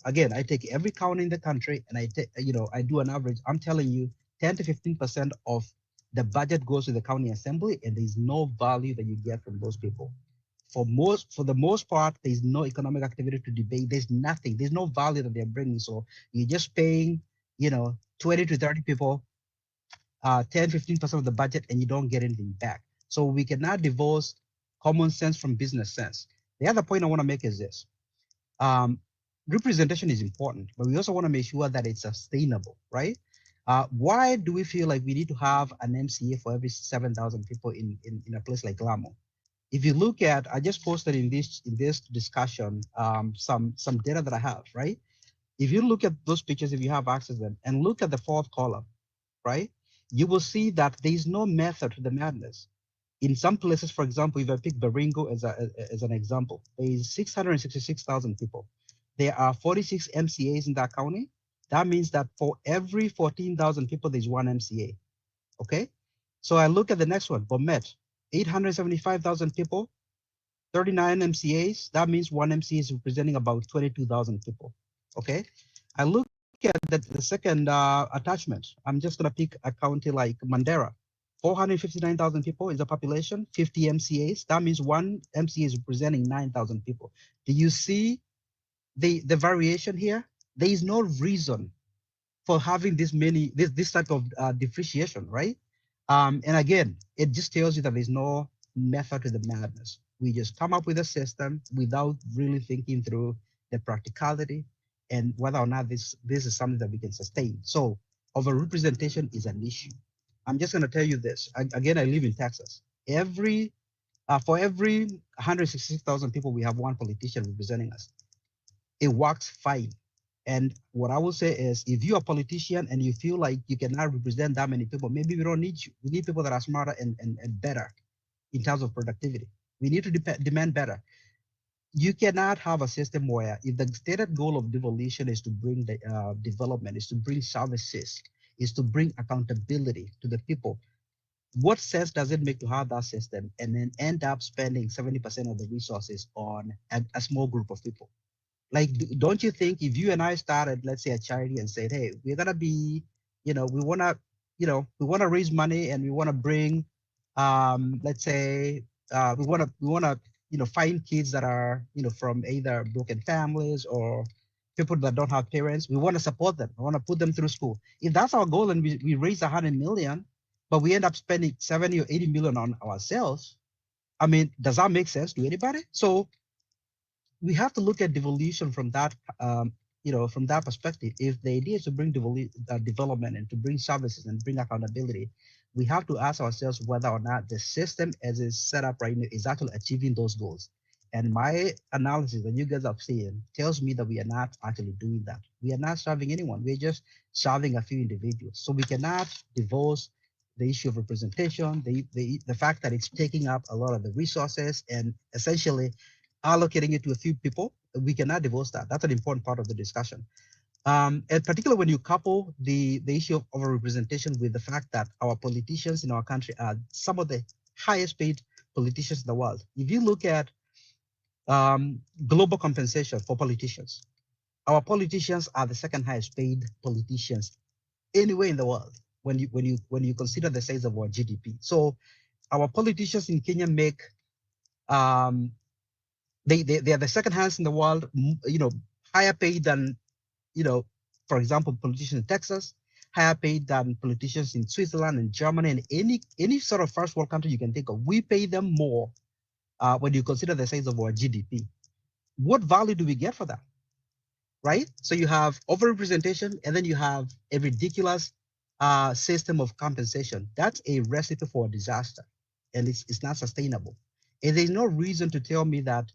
again, I take every county in the country and I do an average. I'm telling you, 10 to 15% of the budget goes to the county assembly, and there's no value that you get from those people. For the most part, there's no economic activity to debate. There's nothing. There's no value that they're bringing. So you're just paying, 20 to 30 people 10, 15% of the budget, and you don't get anything back. So we cannot divorce common sense from business sense. The other point I want to make is this. Representation is important, but we also want to make sure that it's sustainable, right? Why do we feel like we need to have an MCA for every 7,000 people in a place like Lamo? If you look at, I just posted in this discussion some data that I have, right? If you look at those pictures, if you have access to them, and look at the fourth column, right? You will see that there is no method to the madness. In some places, for example, if I pick Baringo as an example, there is 666,000 people. There are 46 MCAs in that county. That means that for every 14,000 people, there's one MCA, okay? So I look at the next one, Bomet, 875,000 people, 39 MCAs. That means one MCA is representing about 22,000 people, okay? I look at the second attachment. I'm just gonna pick a county like Mandera, 459,000 people is the population, 50 MCAs. That means one MCA is representing 9,000 people. Do you see the variation here? There is no reason for having this type of differentiation, right? And again, it just tells you that there's no method to the madness. We just come up with a system without really thinking through the practicality and whether or not this is something that we can sustain. So overrepresentation is an issue. I'm just going to tell you this. Again, I live in Texas. For every 166,000 people, we have one politician representing us. It works fine. And what I will say is, if you're a politician and you feel like you cannot represent that many people, maybe we don't need you. We need people that are smarter and better in terms of productivity. We need to demand better. You cannot have a system where, if the stated goal of devolution is to bring the development, is to bring services, is to bring accountability to the people, what sense does it make to have that system and then end up spending 70% of the resources on a small group of people? Like, don't you think if you and I started, let's say, a charity and said, hey, we're gonna be, we wanna raise money and we wanna bring, let's say, we wanna, find kids that are, from either broken families or people that don't have parents. We wanna support them. We wanna put them through school. If that's our goal and we raise 100 million, but we end up spending 70 or 80 million on ourselves, I mean, does that make sense to anybody? So we have to look at devolution from that, from that perspective. If the idea is to bring development and to bring services and bring accountability, we have to ask ourselves whether or not the system as it's set up right now is actually achieving those goals. And my analysis that you guys have seen tells me that we are not actually doing that. We are not serving anyone. We're just serving a few individuals. So we cannot divorce the issue of representation, the fact that it's taking up a lot of the resources and essentially allocating it to a few people. We cannot divorce that. That's an important part of the discussion. And particularly when you couple the issue of overrepresentation with the fact that our politicians in our country are some of the highest paid politicians in the world. If you look at global compensation for politicians, Our politicians are the second highest paid politicians anywhere in the world when you consider the size of our GDP. So our politicians in Kenya make they are the second highest in the world, higher paid than, for example, politicians in Texas, higher paid than politicians in Switzerland and Germany and any sort of first world country you can think of. We pay them more when you consider the size of our GDP. What value do we get for that? Right? So you have overrepresentation, and then you have a ridiculous system of compensation. That's a recipe for a disaster, and it's not sustainable. And there's no reason to tell me that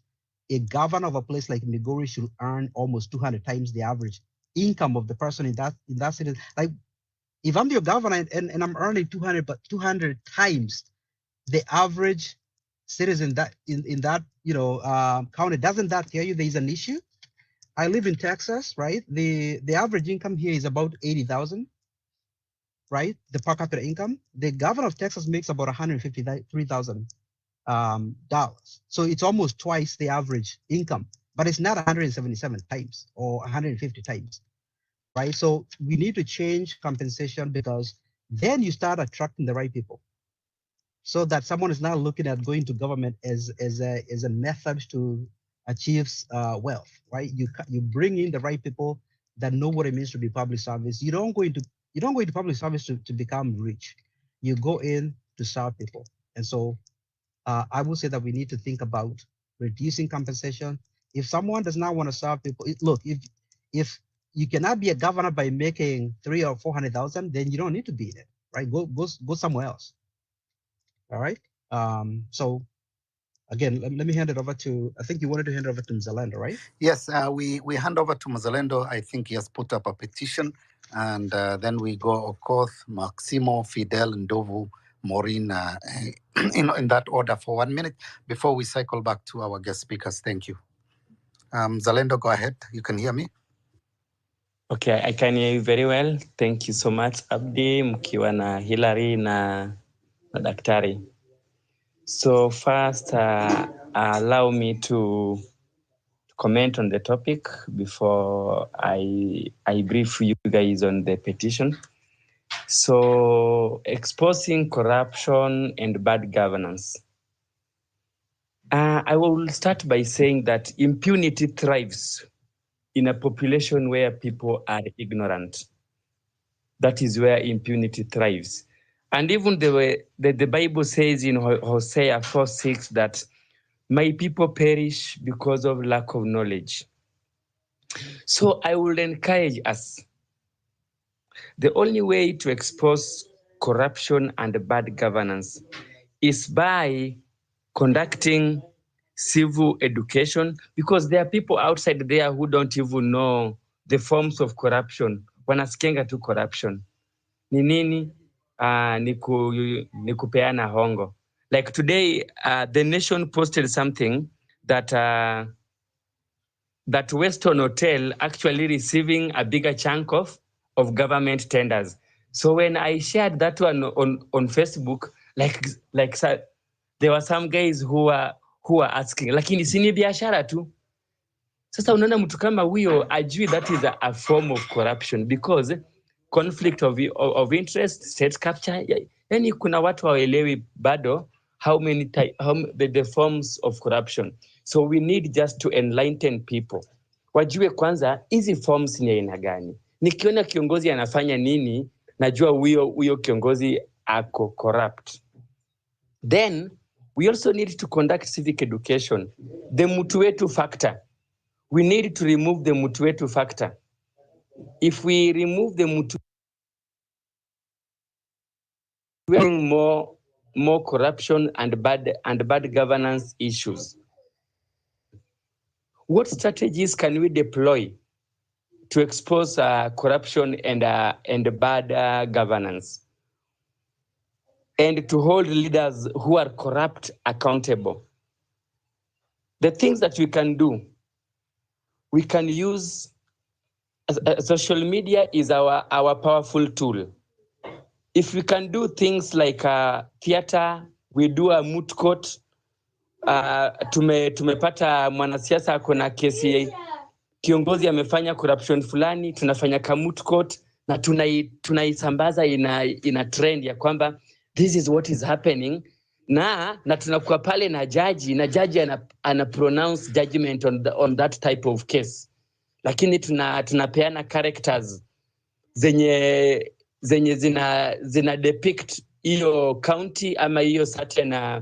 a governor of a place like Migori should earn almost 200 times the average income of the person in that city. Like, if I'm your governor and I'm earning 200 times the average citizen that in that county, doesn't that tell you there's an issue? I live in Texas, right? The average income here is about 80,000, right? The per capita income. The governor of Texas makes about $153,000. So it's almost twice the average income, but it's not 177 times or 150 times, right? So we need to change compensation, because then you start attracting the right people, so that someone is not looking at going to government as a method to achieve wealth, right? You bring in the right people that know what it means to be public service. You don't go into public service to become rich. You go in to serve people. And so I would say that we need to think about reducing compensation. If someone does not want to serve people, look, if you cannot be a governor by making 300,000 or 400,000, then you don't need to be in it, right? Go somewhere else. All right. So again, let me hand it over to, I think you wanted to hand it over to Mzalendo, right? Yes, we hand over to Mzalendo. I think he has put up a petition, and then we go Okoth, Maximo, Fidel, Ndovu, Maureen, in that order for 1 minute before we cycle back to our guest speakers. Thank you. Mzalendo, go ahead. You can hear me? Okay, I can hear you very well. Thank you so much, Abdi, mkiwa na Hillary na daktari. So first, allow me to comment on the topic before I brief you guys on the petition. So exposing corruption and bad governance. I will start by saying that impunity thrives in a population where people are ignorant. That is where impunity thrives. And even the Bible says in Hosea 4:6 that my people perish because of lack of knowledge. So I would encourage us. The only way to expose corruption and bad governance is by conducting civil education, because there are people outside there who don't even know the forms of corruption. Wanasikianga tu corruption. Ni nini? Ni kupeana hongo. Like today, the Nation posted something that that Weston Hotel actually receiving a bigger chunk of government tenders. So when I shared that one on Facebook, like there were some guys who are asking, lakini si ni biashara tu. Sasa unaona mtu kama huyo ajui that is a form of corruption, because conflict of interest, state capture, yani kuna watu hawaelewi bado how the forms of corruption. So we need just to enlighten people. Wajue kwanza hizi forms ni aina gani. Nikiona kiongozi anafanya nini, najua huyo kiongozi ako corrupt. Then we also need to conduct civic education. The mtu wetu factor. We need to remove the mtu wetu factor. If we remove the mtu, we have more corruption and bad governance issues. What strategies can we deploy to expose corruption and bad governance, and to hold leaders who are corrupt accountable? The things that we can do, we can use social media is our powerful tool. If we can do things like theater, we do a moot court. Tumepata mwanasiasa kuna kesi kiongozi amefanya corruption fulani, tunafanya kamut court na tunaisambaza ina trend ya kwamba this is what is happening, na tunakuwa pale na jaji ana pronounce judgment on that type of case, lakini tunapeana characters zenye zina depict hiyo county ama hiyo certain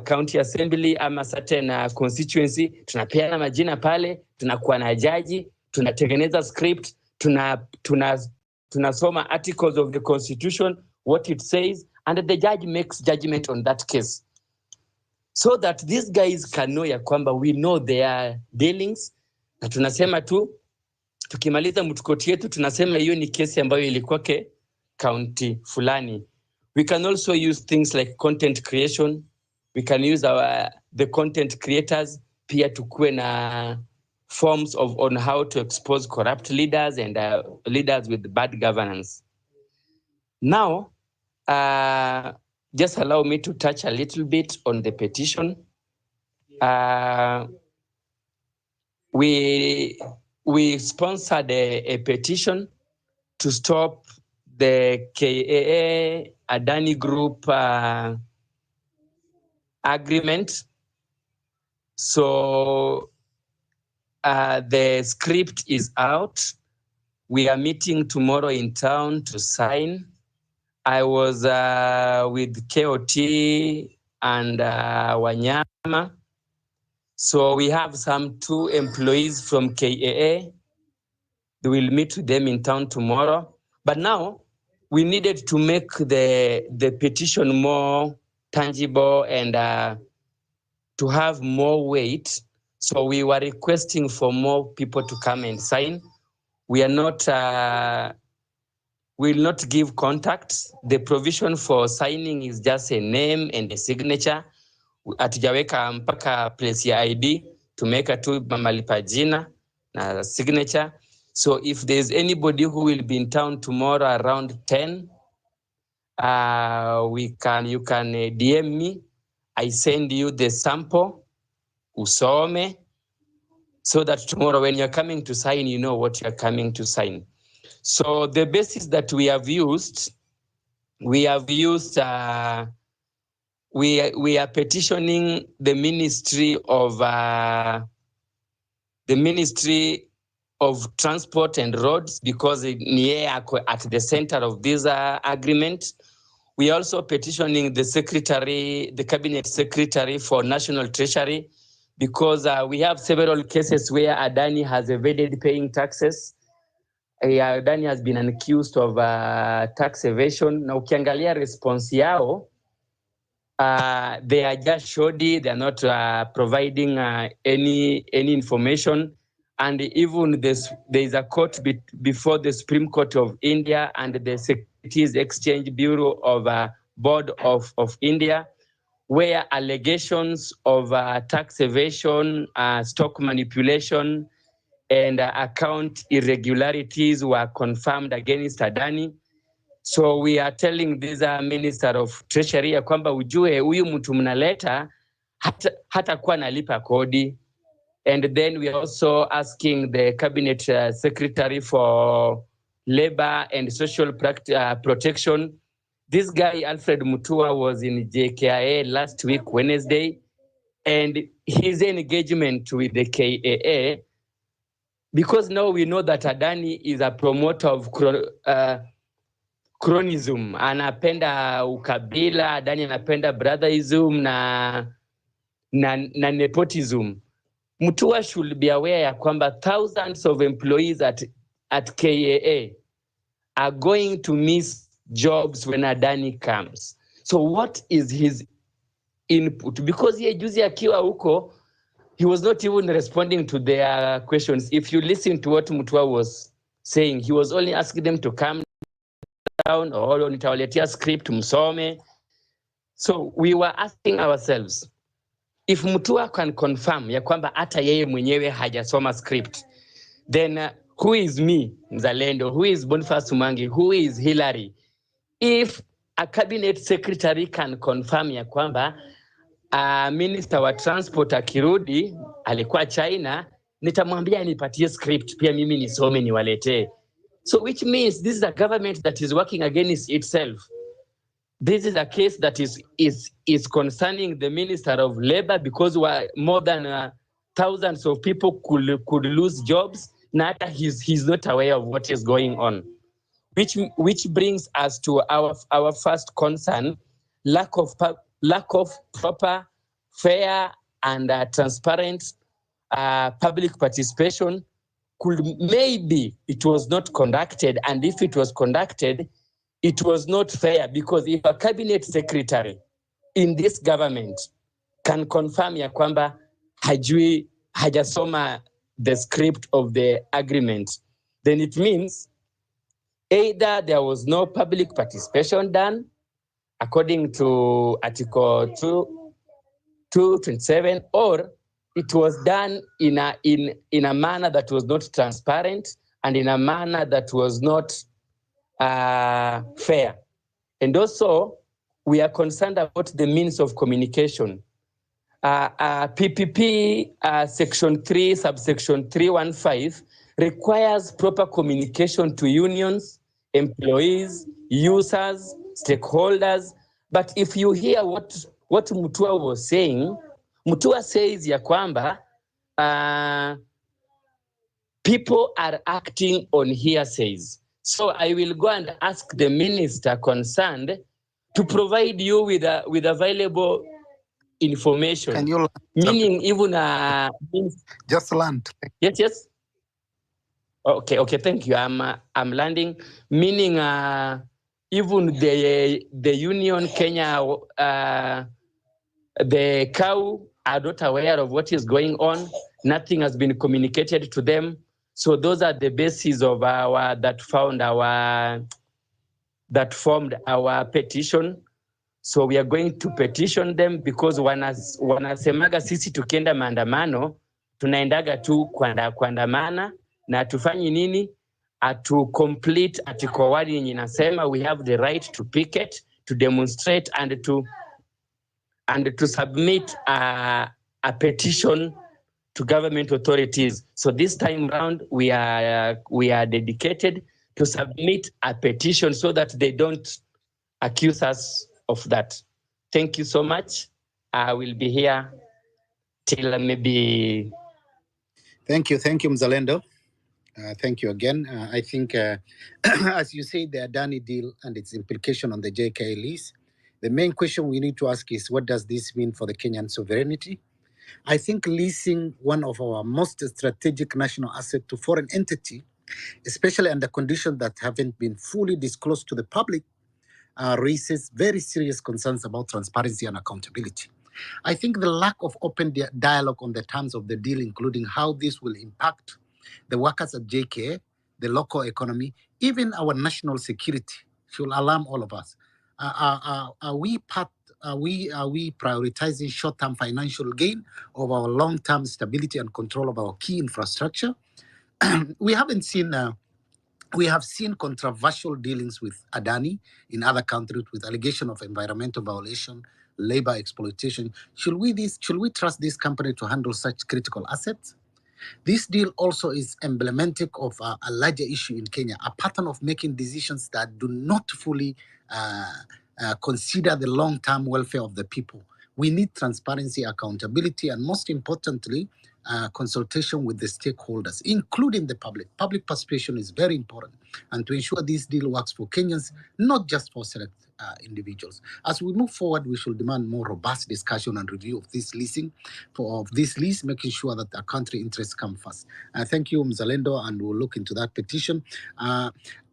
county assembly ama certain constituency. Tunapeana majina pale, tunakuwa na jaji, tunatengeneza script, tunasoma articles of the constitution, what it says, and the judge makes judgment on that case, so that these guys can know ya kwamba we know their dealings. Na tunasema tu, tukimaliza mtukoti yetu tunasema hiyo ni kesi ambayo ilikuwa county fulani. We can also use things like content creation. We can use the content creators pia tukue na forms on how to expose corrupt leaders and leaders with bad governance. Now, just allow me to touch a little bit on the petition. We sponsored a petition to stop the KAA Adani Group agreement. So the script is out. We are meeting tomorrow in town to sign. I was with KOT and Wanyama. So we have some 2 employees from KAA. We will meet with them in town tomorrow. But now we needed to make the petition more tangible and to have more weight. So we were requesting for more people to come and sign. We are not, will not give contacts. The provision for signing is just a name and a signature. Atujaweka mpaka place ya ID, tumeka tu malipa jina na signature. So if there's anybody who will be in town tomorrow around 10, you can DM me. I send you the sample, usome, so that tomorrow when you're coming to sign, you know what you're coming to sign. So the basis that we have used, we are petitioning the Ministry of Transport and Roads, because they are at the center of this agreement. We are also petitioning the Cabinet Secretary for National Treasury, because we have several cases where Adani has evaded paying taxes. Adani has been accused of tax evasion. Na ukiangalia response yao, they are just shoddy. They are not providing any information. And even there is a court before the Supreme Court of India and the Securities Exchange Bureau of Board of India, where allegations of tax evasion, stock manipulation, and account irregularities were confirmed against Adani. So we are telling this Minister of Treasury ya kwamba ujue huyu mtu mnaleta hata kuwa nalipa kodi. And then we are also asking the Cabinet Secretary for Labor and Social Protection. This guy, Alfred Mutua, was in JKIA last week, Wednesday, and his engagement with the KAA, because now we know that Adani is a promoter of cronism, anapenda ukabila, Adani anapenda brotherism na nepotism. Mutua should be aware ya kwamba thousands of employees at KAA are going to miss jobs when Adani comes. So what is his input? Because ye juzi akiwa huko, he was not even responding to their questions. If you listen to what Mutua was saying, he was only asking them to come down or nitawaletea script msome. So we were asking ourselves, if Mutua can confirm ya kwamba hata yeye mwenyewe hajasoma script, then who is me, Mzalendo? Who is Boniface Umangi? Who is Hillary? If a cabinet secretary can confirm ya kwamba minister wa transport akirudi alikuwa China nitamwambia nipatie script pia mimi nisome niwaletee. So which means this is a government that is working against itself. This is a case that is concerning the Minister of Labor, because more than thousands of people could lose jobs. Nata he's not aware of what is going on, which brings us to our first concern: lack of proper, fair, and transparent public participation. Maybe it was not conducted, and if it was conducted, it was not fair, because if a cabinet secretary in this government can confirm ya kwamba hajasoma the script of the agreement, then it means either there was no public participation done according to Article 227, or it was done in a manner that was not transparent and in a manner that was not fair. And also, we are concerned about the means of communication. PPP Section 3, subsection 315 requires proper communication to unions, employees, users, stakeholders. But if you hear what Mutua was saying, Mutua says ya kwamba people are acting on hearsays. So I will go and ask the minister concerned to provide you with available information. Can you meaning even just land? Yes. Okay. Thank you. I'm landing. Meaning even the Union Kenya, the cow are not aware of what is going on. Nothing has been communicated to them. So those are the bases of that formed our petition. So we are going to petition them, because wanasemaga sisi tukienda maandamano tunaendaga tu kuandamana na tufanyi nini, to complete article 1 yenye inasema we have the right to picket, to demonstrate, and to submit a petition to government authorities. So this time round we are dedicated to submit a petition so that they don't accuse us of that. Thank you so much. I will be here till maybe. Thank you, Mzalendo. Thank you again. I think, as you say, the Adani deal and its implication on the JKA lease, the main question we need to ask is, what does this mean for the Kenyan sovereignty? I think leasing one of our most strategic national assets to foreign entity, especially under conditions that haven't been fully disclosed to the public, raises very serious concerns about transparency and accountability. I think the lack of open dialogue on the terms of the deal, including how this will impact the workers at JKA, the local economy, even our national security, should alarm all of us. Are we prioritizing short-term financial gain over our long-term stability and control of our key infrastructure? We have seen controversial dealings with Adani in other countries with allegation of environmental violation, labor exploitation. Should we trust this company to handle such critical assets? This deal also is emblematic of a larger issue in Kenya, a pattern of making decisions that do not fully consider the long-term welfare of the people. We need transparency, accountability, and most importantly, consultation with the stakeholders, including the public. Public participation is very important, and to ensure this deal works for Kenyans, not just for select individuals. As we move forward, we should demand more robust discussion and review of this lease, making sure that our country interests come first. Thank you, Mzalendo, and we'll look into that petition.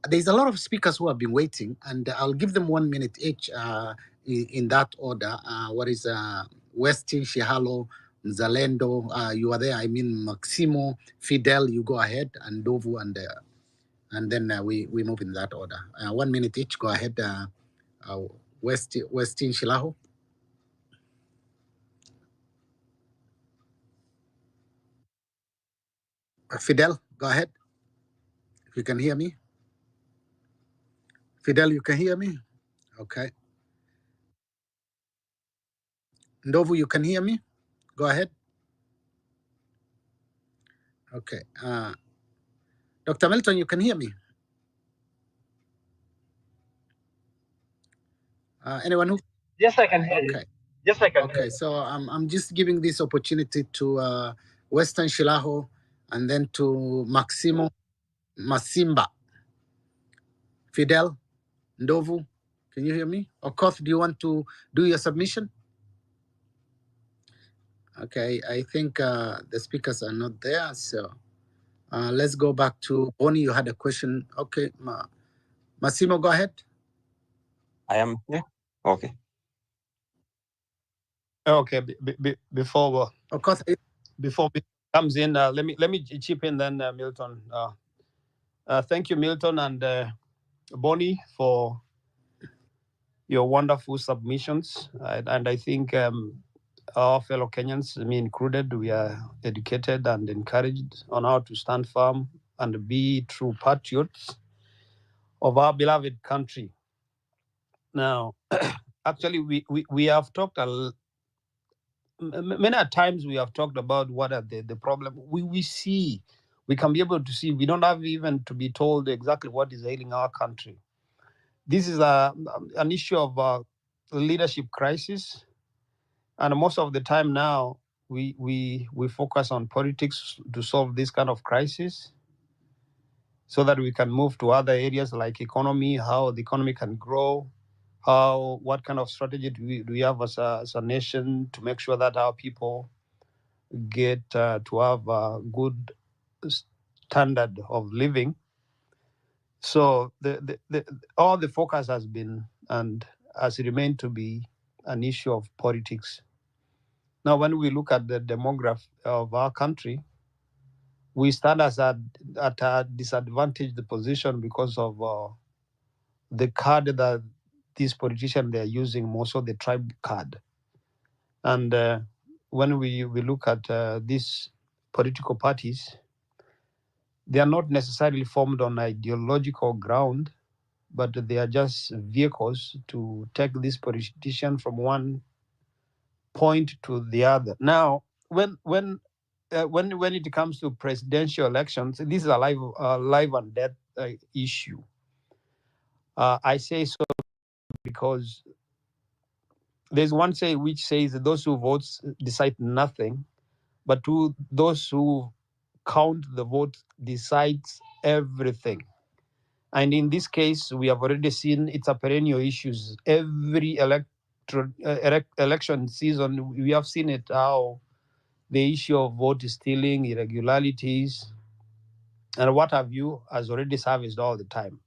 There's a lot of speakers who have been waiting, and I'll give them 1 minute each in that order. Westin, Shihalo, Mzalendo, you are there. I mean, Maximo, Fidel, you go ahead, and Dovu, and then we move in that order. 1 minute each. Go ahead, Westin, Shilaho. Fidel, go ahead. If you can hear me. Fidel, you can hear me? Okay. Ndovu, you can hear me? Go ahead. Okay. Dr. Milton, you can hear me? Anyone who? Yes, I can hear you. Okay. Yes, I can hear Okay. you. So I'm just giving this opportunity to Western Shilaho and then to Maximo Masimba. Fidel Ndovu, can you hear me? Okoth, do you want to do your submission? Okay, I think the speakers are not there, so let's go back to Bonnie. You had a question. Okay, Massimo, go ahead. I am here. Okay. Okay, before Okoth, before comes in, let me chip in then, Milton. Thank you, Milton and Bonnie, for your wonderful submissions, and I think our fellow Kenyans, me included, we are educated and encouraged on how to stand firm and be true patriots of our beloved country. Now, actually, we have talked many times. We have talked about what are the problem. We see, we can be able to see. We don't have even to be told exactly what is ailing our country. This is an issue of leadership crisis, and most of the time now we focus on politics to solve this kind of crisis, so that we can move to other areas like economy, how the economy can grow, what kind of strategy do we have as a nation to make sure that our people get to have a good standard of living. So all the focus has been and has remained to be an issue of politics. Now, when we look at the demography of our country, we stand at a disadvantaged position because of the card that these politicians they're using, most of the tribe card. And when we look at these political parties, they are not necessarily formed on ideological ground, but they are just vehicles to take this politician from one point to the other. Now, when it comes to presidential elections, this is a life and death issue. I say so because there's one say which says that those who vote decide nothing, but to those who count the vote decides everything. And in this case, we have already seen it's a perennial issue. Every election season, we have seen it how the issue of vote stealing, irregularities, and what have you has already surfaced all the time.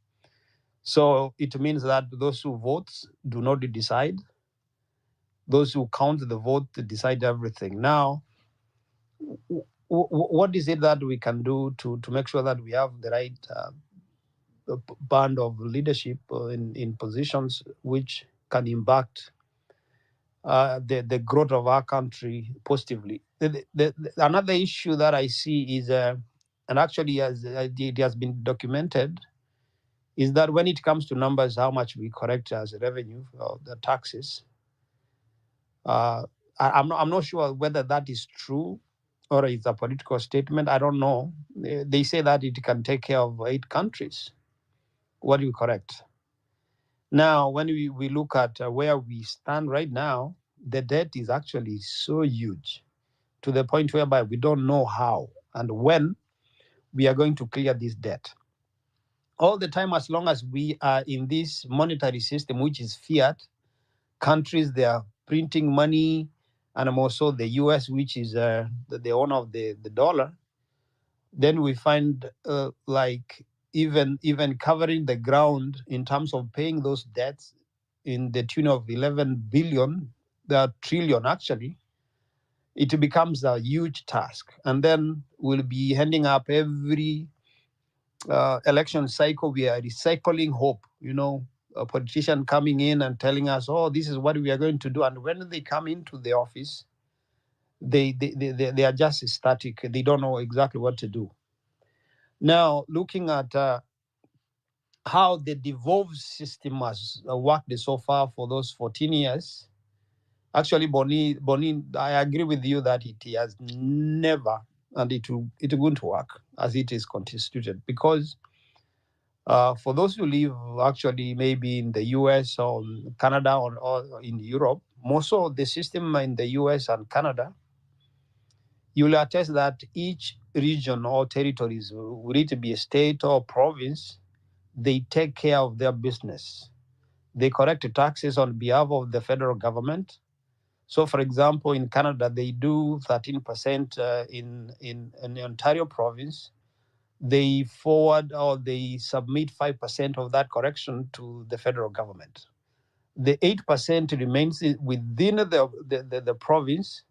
So it means that those who vote do not decide. Those who count the vote decide everything. Now, what is it that we can do to make sure that we have the right band of leadership in positions which can impact the growth of our country positively? Another issue that I see is, and actually it has been documented, is that when it comes to numbers, how much we collect as revenue, the taxes, I'm not sure whether that is true or it's a political statement. I don't know. They say that it can take care of 8 countries. What do you correct? Now, when we look at where we stand right now, the debt is actually so huge to the point whereby we don't know how and when we are going to clear this debt. All the time, as long as we are in this monetary system, which is fiat, countries, they are printing money, and also the US, which is the owner of the dollar, then we find like even covering the ground in terms of paying those debts in the tune of 11 billion, the trillion actually, it becomes a huge task. And then we'll be ending up every election cycle, we are recycling hope, a politician coming in and telling us, oh, this is what we are going to do. And when they come into the office, they are just static. They don't know exactly what to do. Now, looking at how the devolved system has worked so far for those 14 years, actually, Bonnie, I agree with you that it has never and it won't work as it is constituted, because for those who live actually maybe in the US or Canada or in Europe, most of the system in the US and Canada, you will attest that each region or territories, would it be a state or province, they take care of their business. They collect taxes on behalf of the federal government. So, for example, in Canada, they do 13% in Ontario province. They forward or they submit 5% of that correction to the federal government. The 8% remains within the province,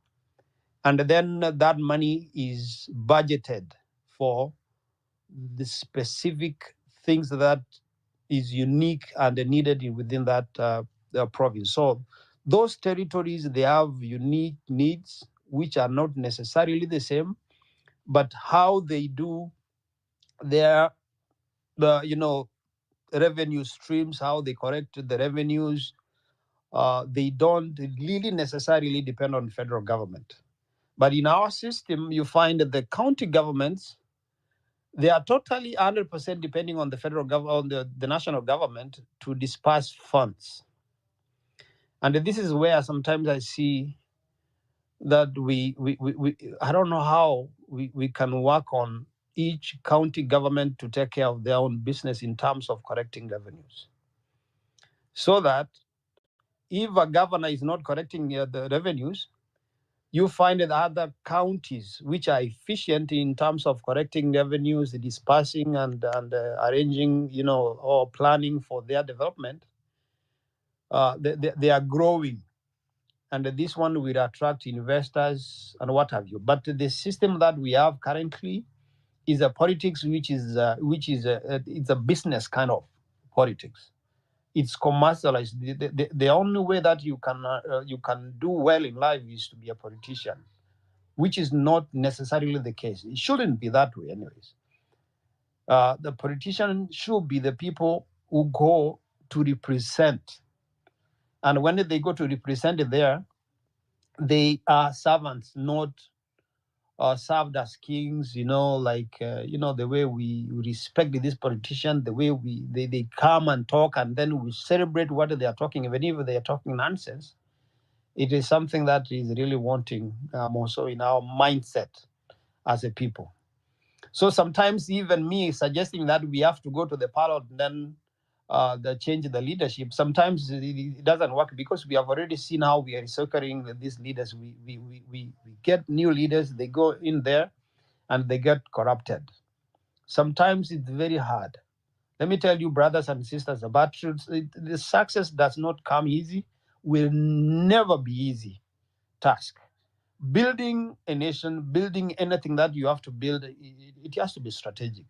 and then that money is budgeted for the specific things that is unique and needed within that province. So those territories, they have unique needs which are not necessarily the same, but how they do their revenue streams, how they collect the revenues, they don't really necessarily depend on federal government. But in our system, you find that the county governments, they are totally 100% depending on the federal government, on the national government to disperse funds. And this is where sometimes I see that we I don't know how we can work on each county government to take care of their own business in terms of collecting revenues. So that if a governor is not collecting the revenues, you find that other counties which are efficient in terms of collecting revenues, dispersing and arranging, or planning for their development, they are growing. And this one will attract investors and what have you. But the system that we have currently is a politics which is it's a business kind of politics. It's commercialized. The only way that you can do well in life is to be a politician, which is not necessarily the case. It shouldn't be that way, anyways. The politician should be the people who go to represent, and when they go to represent it there, they are servants, not served as kings. The way we respect this politician, the way they come and talk, and then we celebrate what they are talking, even if they are talking nonsense. It is something that is really wanting also in our mindset as a people. So sometimes even me suggesting that we have to go to the parliament and then change the leadership, sometimes it doesn't work, because we have already seen how we are recycling these leaders. We get new leaders, they go in there and they get corrupted. Sometimes it's very hard. Let me tell you, brothers and sisters, about truth, the success does not come easy, will never be easy task. Building a nation, building anything that you have to build, it has to be strategic.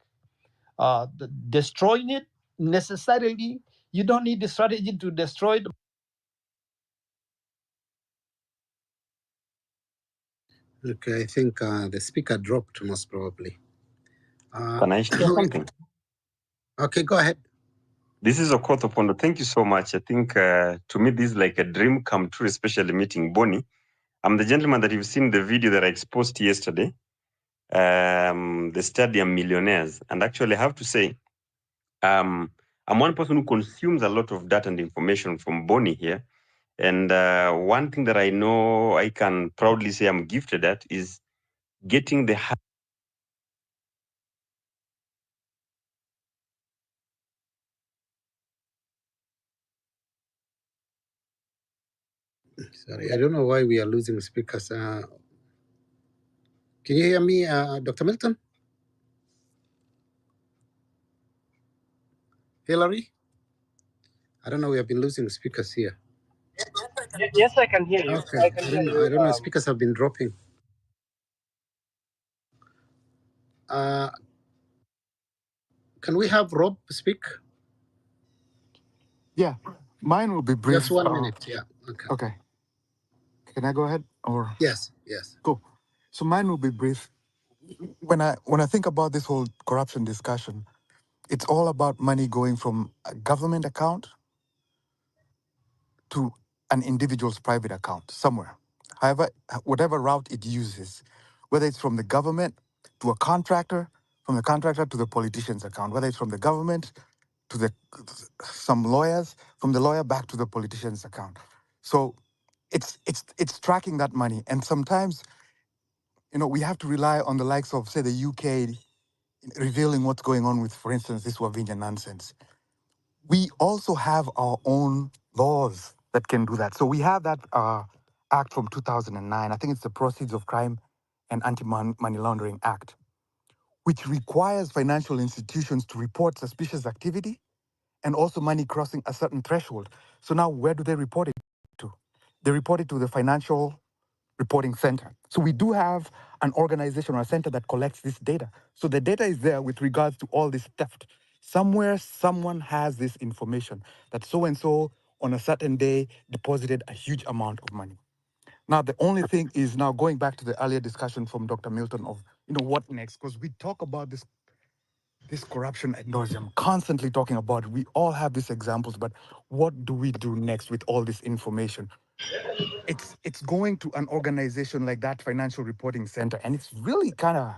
Destroying it, necessarily, you don't need the strategy to destroy it. Okay, I think the speaker dropped most probably. Can I share something? Okay, go ahead. This is Okoth Opondo. Thank you so much. I think to me, this is like a dream come true, especially meeting Bonnie. I'm the gentleman that you've seen the video that I exposed yesterday, the Stadium Millionaires. And actually, I have to say, I'm one person who consumes a lot of data and information from Bonnie here. And one thing that I know I can proudly say I'm gifted at is getting the Sorry, I don't know why we are losing speakers. Can you hear me, Dr. Milton? Hillary? I don't know, we have been losing speakers here. Yes, I can hear you. Okay, I can hear you. I don't know, speakers have been dropping. Can we have Rob speak? Yeah, mine will be brief. Just 1 minute, yeah. Okay. Okay. Can I go ahead? Or Yes. cool. So mine will be brief. When I think about this whole corruption discussion, it's all about money going from a government account to an individual's private account somewhere. However, whatever route it uses, whether it's from the government to a contractor, from the contractor to the politician's account, whether it's from the government to some lawyers, from the lawyer back to the politician's account. So it's tracking that money. And sometimes, we have to rely on the likes of, say, the UK revealing what's going on with, for instance, this Wavinya nonsense. We also have our own laws that can do that. So we have that act from 2009. I think it's the Proceeds of Crime and Anti-Money Laundering Act, which requires financial institutions to report suspicious activity and also money crossing a certain threshold. So now where do they report it to? They report it to the Financial Reporting Center. So we do have an organization or a center that collects this data. So the data is there with regards to all this theft. Somewhere, someone has this information that so-and-so on a certain day deposited a huge amount of money. Now, the only thing is now going back to the earlier discussion from Dr. Milton of, what next? Because we talk about this corruption ad nauseum, constantly talking about it. We all have these examples, but what do we do next with all this information? It's going to an organization like that Financial Reporting Center, and it's really kind of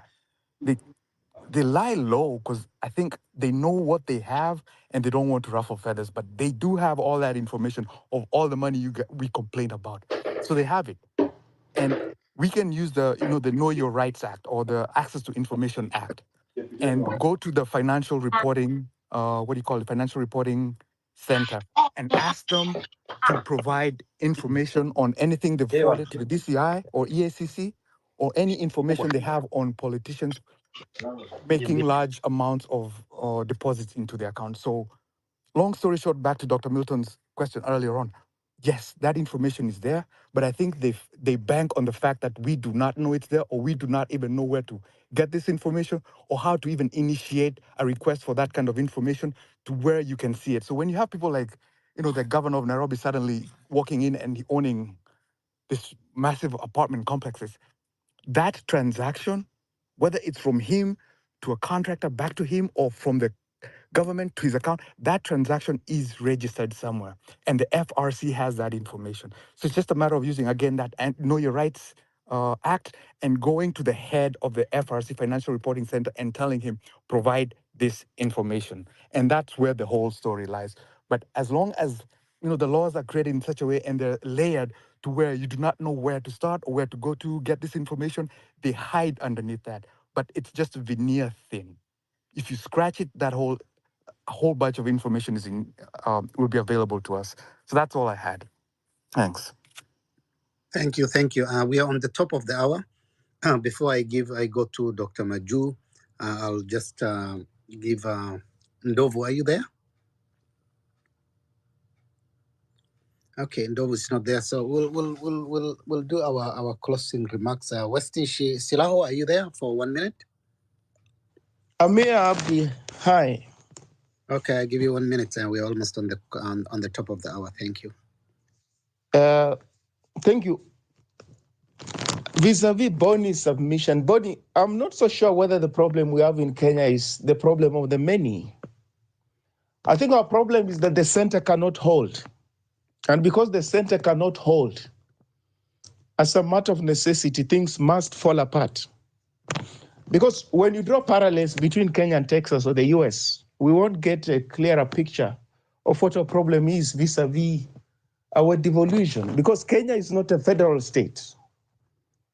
they lie low because I think they know what they have and they don't want to ruffle feathers, but they do have all that information of all the money we complain about. So they have it, and we can use the Know Your Rights Act or the Access to Information Act, and go to the financial reporting, Financial Reporting Center, and ask them to provide information on anything they've forwarded to the DCI or EACC, or any information they have on politicians making large amounts of deposits into their account. So long story short, back to Dr. Milton's question earlier on, yes, that information is there, but I think they bank on the fact that we do not know it's there, or we do not even know where to get this information, or how to even initiate a request for that kind of information to where you can see it. So when you have people like, the governor of Nairobi suddenly walking in and owning this massive apartment complexes, that transaction, whether it's from him to a contractor back to him, or from the government to his account, that transaction is registered somewhere, and the FRC has that information. So it's just a matter of using, again, that Know Your Rights Act, and going to the head of the FRC Financial Reporting Center and telling him, provide this information. And that's where the whole story lies. But as long as the laws are created in such a way and they're layered to where you do not know where to start or where to go to get this information, they hide underneath that. But it's just a veneer thing. If you scratch it, a whole bunch of information will be available to us. So that's all I had. Thanks. Thank you. We are on the top of the hour. Before I go to Dr. Maju, I'll just give Ndovu. Are you there? Okay, Ndovu is not there, so we'll do our closing remarks. Westin Silaho, are you there for 1 minute? Amir Abdi, hi. Okay, I give you 1 minute, and we're almost on the top of the hour. Thank you. Thank you. Vis-a-vis Bonnie's submission, Bonnie, I'm not so sure whether the problem we have in Kenya is the problem of the many. I think our problem is that the center cannot hold. And because the center cannot hold, as a matter of necessity, things must fall apart. Because when you draw parallels between Kenya and Texas or the US, we won't get a clearer picture of what our problem is vis-a-vis our devolution. Because Kenya is not a federal state.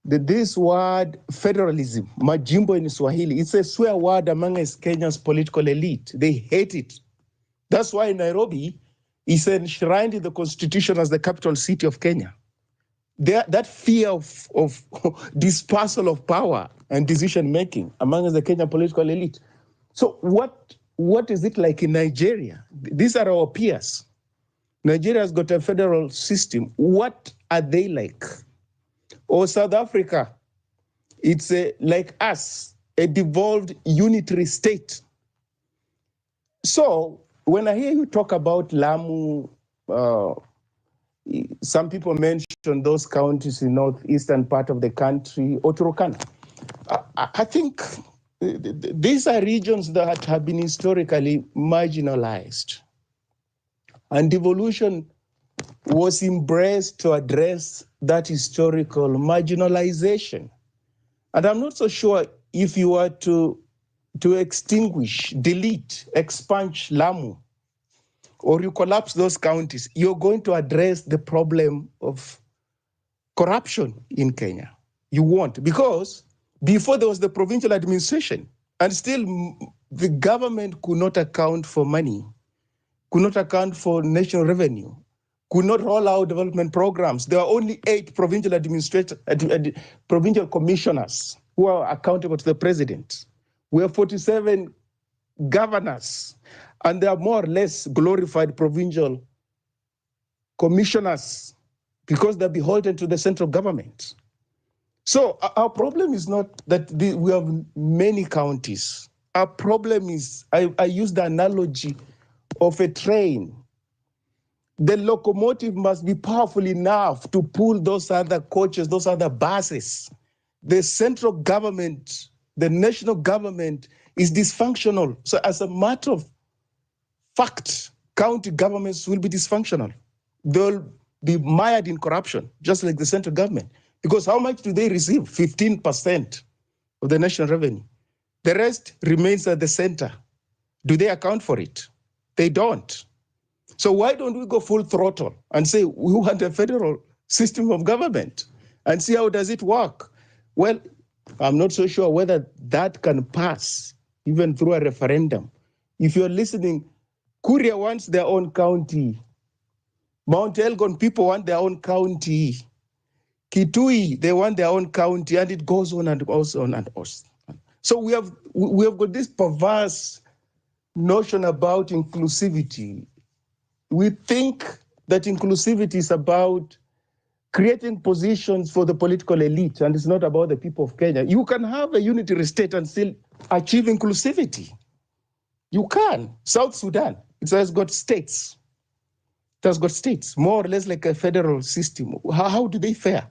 This word federalism, majimbo in Swahili, it's a swear word among Kenya's political elite. They hate it. That's why Nairobi is enshrined in the constitution as the capital city of Kenya. That fear of dispersal of power and decision-making among the Kenyan political elite. So what is it like in Nigeria? These are our peers. Nigeria has got a federal system. What are they like? Or South Africa, it's like us, a devolved unitary state. So when I hear you talk about Lamu, some people mention those counties in northeastern part of the country, or Turkana. I think these are regions that have been historically marginalized. And devolution was embraced to address that historical marginalization. And I'm not so sure if you were to extinguish, delete, expunge Lamu, or you collapse those counties, you're going to address the problem of corruption in Kenya. You won't, because before there was the provincial administration, and still the government could not account for money, could not account for national revenue, could not roll out development programs. There are only 8 provincial provincial commissioners who are accountable to the president. We have 47 governors, and they are more or less glorified provincial commissioners because they're beholden to the central government. So our problem is not that we have many counties. Our problem is, I use the analogy of a train. The locomotive must be powerful enough to pull those other coaches, those other buses. The central government, the national government is dysfunctional. So as a matter of fact, county governments will be dysfunctional. They'll be mired in corruption, just like the central government. Because how much do they receive? 15% of the national revenue. The rest remains at the center. Do they account for it? They don't. So why don't we go full throttle and say we want a federal system of government and see how does it work? Well, I'm not so sure whether that can pass even through a referendum. If you're listening, Kuria wants their own county. Mount Elgon people want their own county. Kitui, they want their own county, and it goes on and goes on and on. So we have got this perverse notion about inclusivity. We think that inclusivity is about creating positions for the political elite, and it's not about the people of Kenya. You can have a unitary state and still achieve inclusivity. You can. South Sudan, it has got states. It has got states, more or less like a federal system. How do they fare?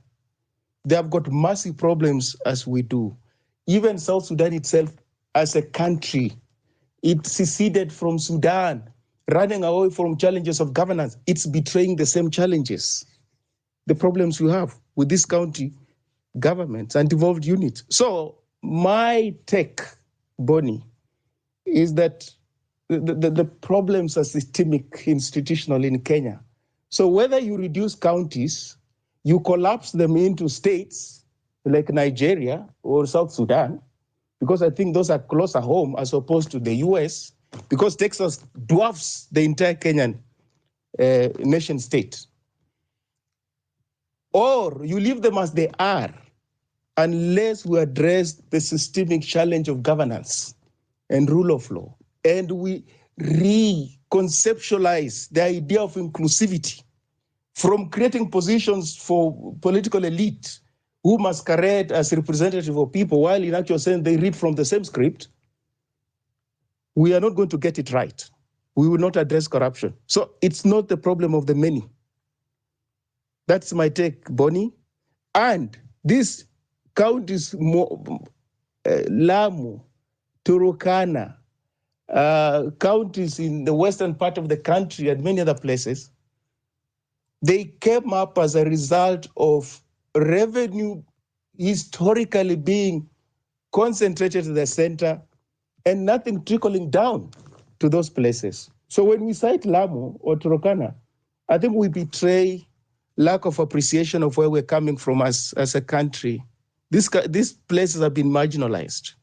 They have got massive problems as we do. Even South Sudan itself, as a country, it seceded from Sudan, running away from challenges of governance. It's betraying the same challenges, the problems we have with this county governments and devolved units. So my take, Bonnie, is that the problems are systemic, institutional in Kenya. So whether you reduce counties, you collapse them into states like Nigeria or South Sudan, because I think those are closer home as opposed to the US, because Texas dwarfs the entire Kenyan nation state. Or you leave them as they are, unless we address the systemic challenge of governance and rule of law, and we reconceptualize the idea of inclusivity from creating positions for political elite who masquerade as representative of people, while in actual sense they read from the same script. We are not going to get it right. We will not address corruption. So it's not the problem of the many. That's my take, Bonnie. And these counties, Lamu, Turukana, counties in the western part of the country and many other places, they came up as a result of revenue historically being concentrated at the center and nothing trickling down to those places. So when we cite Lamu or Turkana, I think we betray lack of appreciation of where we're coming from as a country. These places have been marginalized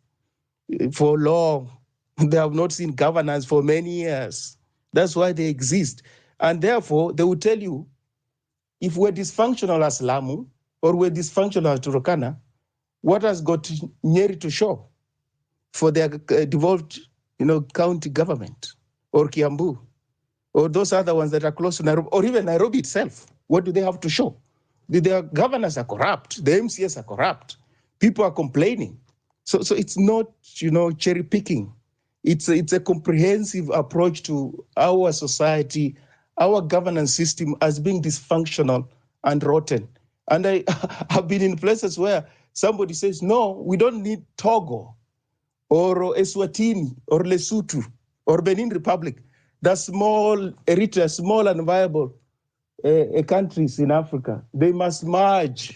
for long. They have not seen governance for many years. That's why they exist. And therefore, they will tell you, if we're dysfunctional as Lamu or we're dysfunctional as Turkana, what has got Nyeri to show for their devolved, county government, or Kiambu, or those other ones that are close to Nairobi, or even Nairobi itself? What do they have to show? Their governors are corrupt. The MCS are corrupt. People are complaining. So it's not, cherry picking. It's a comprehensive approach to our society, our governance system as being dysfunctional and rotten. And I have been in places where somebody says, no, we don't need Togo or Eswatini or Lesotho or Benin Republic. The small Eritrea, small and viable countries in Africa. They must merge.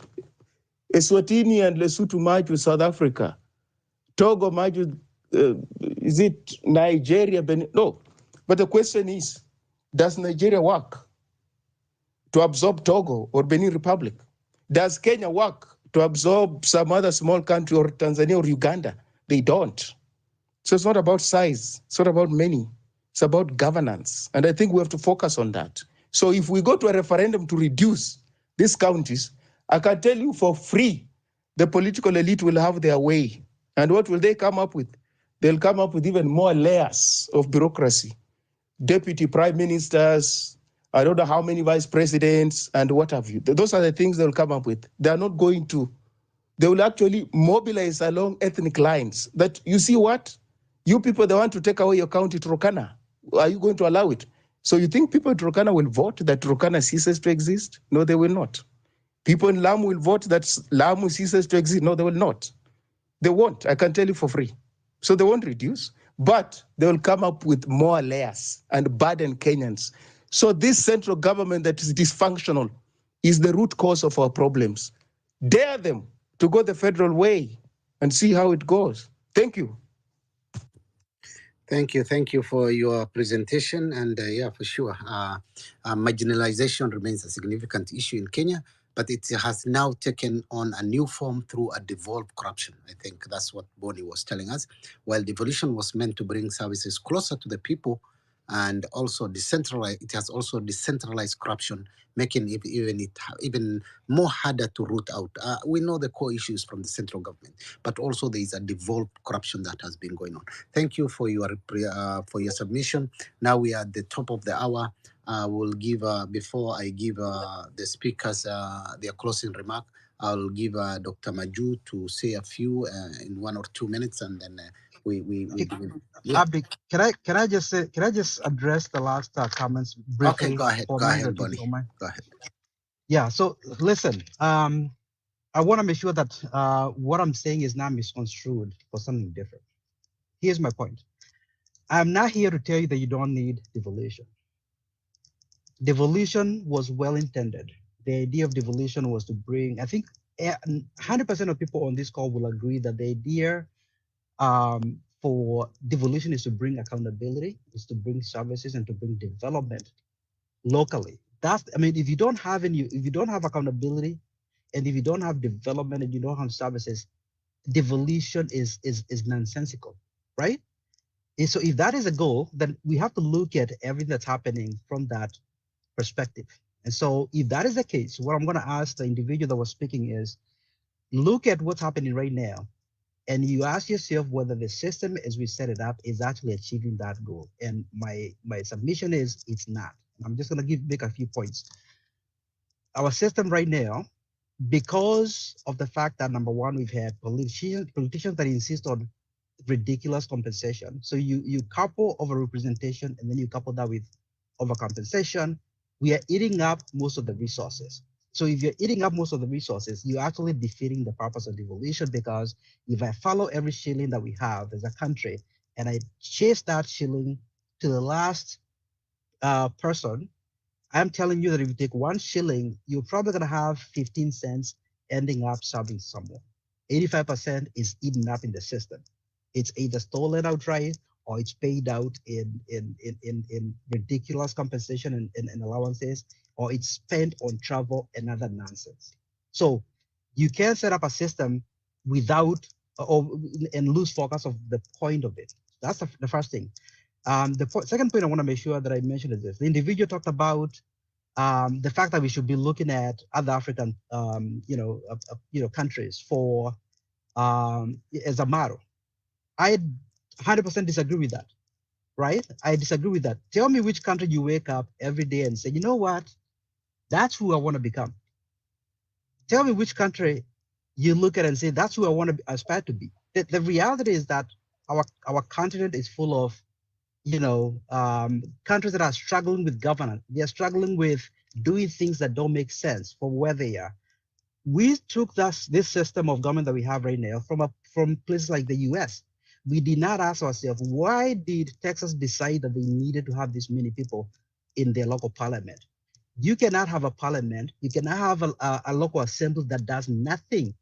Eswatini and Lesotho merge with South Africa Togo merged with, is it Nigeria, Benin? No. But the question is, does Nigeria work to absorb Togo or Benin Republic? Does Kenya work to absorb some other small country or Tanzania or Uganda? They don't. So it's not about size. It's not about many. It's about governance. And I think we have to focus on that. So if we go to a referendum to reduce these counties, I can tell you for free, the political elite will have their way. And what will they come up with? They'll come up with even more layers of bureaucracy. Deputy prime ministers, I don't know how many vice presidents, and what have you. Those are the things they'll come up with. They are not going to, they will actually mobilize along ethnic lines. That you see what? You people, they want to take away your county, Turkana. Are you going to allow it? So you think people in Turkana will vote that Turkana ceases to exist? No, they will not. People in Lamu will vote that Lamu ceases to exist? No, they will not. They won't, I can tell you for free. So they won't reduce, but they will come up with more layers and burden Kenyans. So this central government that is dysfunctional is the root cause of our problems. Dare them to go the federal way and see how it goes. Thank you. Thank you for your presentation. And yeah, for sure, marginalization remains a significant issue in Kenya, but it has now taken on a new form through a devolved corruption. I think that's what Bonnie was telling us. While devolution was meant to bring services closer to the people and also decentralize, it has also decentralized corruption, making it even more harder to root out. We know the core issues from the central government, but also there is a devolved corruption that has been going on. Thank you for your submission. Now we are at the top of the hour. We'll give before I give the speakers their closing remark, I'll give Dr. Maju to say a few in 1 or 2 minutes, and then we begin. Yeah. Abby, can I just address the last comments briefly? Okay, go ahead, Bonnie. Go ahead. Yeah. So listen, I want to make sure that what I'm saying is not misconstrued for something different. Here's my point. I'm not here to tell you that you don't need devolution. Devolution was well intended. The idea of devolution was to bring, I think 100% of people on this call will agree that the idea for devolution is to bring accountability, is to bring services and to bring development locally. That's, I mean, if you don't have accountability, and if you don't have development and you don't have services, devolution is nonsensical, right? And so if that is a goal, then we have to look at everything that's happening from that perspective. And so if that is the case, what I'm going to ask the individual that was speaking is, look at what's happening right now, and you ask yourself whether the system as we set it up is actually achieving that goal. And my submission is it's not. I'm just going to make a few points. Our system right now, because of the fact that, number one, we've had politicians that insist on ridiculous compensation. So you couple overrepresentation and then you couple that with overcompensation, we are eating up most of the resources. So if you're eating up most of the resources, you're actually defeating the purpose of devolution, because if I follow every shilling that we have as a country and I chase that shilling to the last person, I'm telling you that if you take 1 shilling, you're probably gonna have 15 cents ending up serving someone. 85% is eaten up in the system. It's either stolen outright or it's paid out in ridiculous compensation and allowances, or it's spent on travel and other nonsense. So you can't set up a system without and lose focus of the point of it. That's the first thing. The second point I want to make sure that I mention is this: the individual talked about the fact that we should be looking at other African, countries for as a model. I 100% disagree with that, right? I disagree with that. Tell me which country you wake up every day and say, you know what, that's who I want to become. Tell me which country you look at and say, that's who I want to aspire to be. The reality is that our continent is full of, countries that are struggling with governance. They are struggling with doing things that don't make sense for where they are. We took this system of government that we have right now from places like the US. We did not ask ourselves, why did Texas decide that they needed to have this many people in their local parliament? You cannot have a parliament, you cannot have a local assembly that does nothing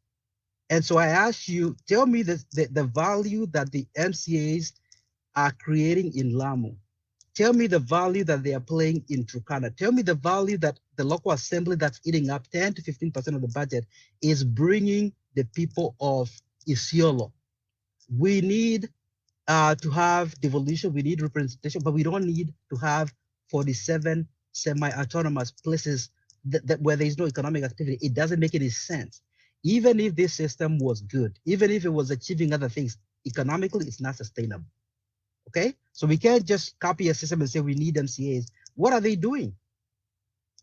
And so I ask you, tell me the value that the MCAs are creating in Lamu. Tell me the value that they are playing in Turkana. Tell me the value that the local assembly that's eating up 10 to 15% of the budget is bringing the people of Isiolo. We need to have devolution, we need representation, but we don't need to have 47 semi-autonomous places where there is no economic activity. It doesn't make any sense. Even if this system was good, even if it was achieving other things, economically, it's not sustainable. Okay, so we can't just copy a system and say we need MCAs. What are they doing?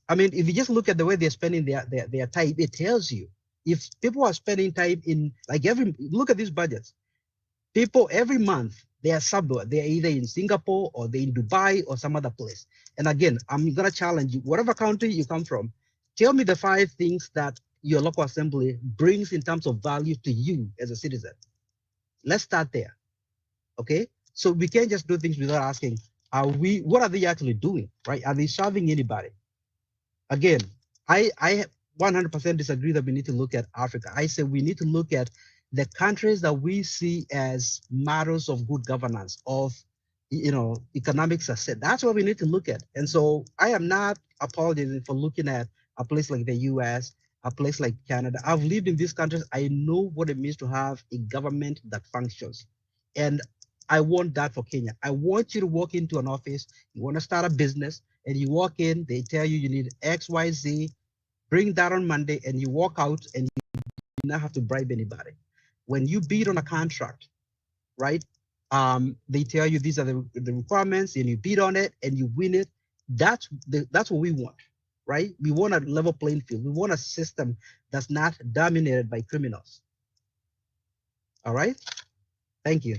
I mean, if you just look at the way they're spending their time, it tells you. If people are spending time in, like look at these budgets. People every month, they are somewhere. They're either in Singapore or they're in Dubai or some other place. And again, I'm gonna challenge you, whatever country you come from, tell me the 5 things that your local assembly brings in terms of value to you as a citizen. Let's start there, okay? So we can't just do things without asking, what are they actually doing, right? Are they serving anybody? Again, I 100% disagree that we need to look at Africa. I say we need to look at the countries that we see as models of good governance, of economic success. That's what we need to look at. And so I am not apologizing for looking at a place like the US, a place like Canada. I've lived in these countries. I know what it means to have a government that functions. And I want that for Kenya. I want you to walk into an office, you want to start a business, and you walk in, they tell you you need X, Y, Z, bring that on Monday, and you walk out and you do not have to bribe anybody. When you bid on a contract, right, they tell you these are the requirements, and you bid on it and you win it. That's what we want, right? We want a level playing field. We want a system that's not dominated by criminals. All right? Thank you.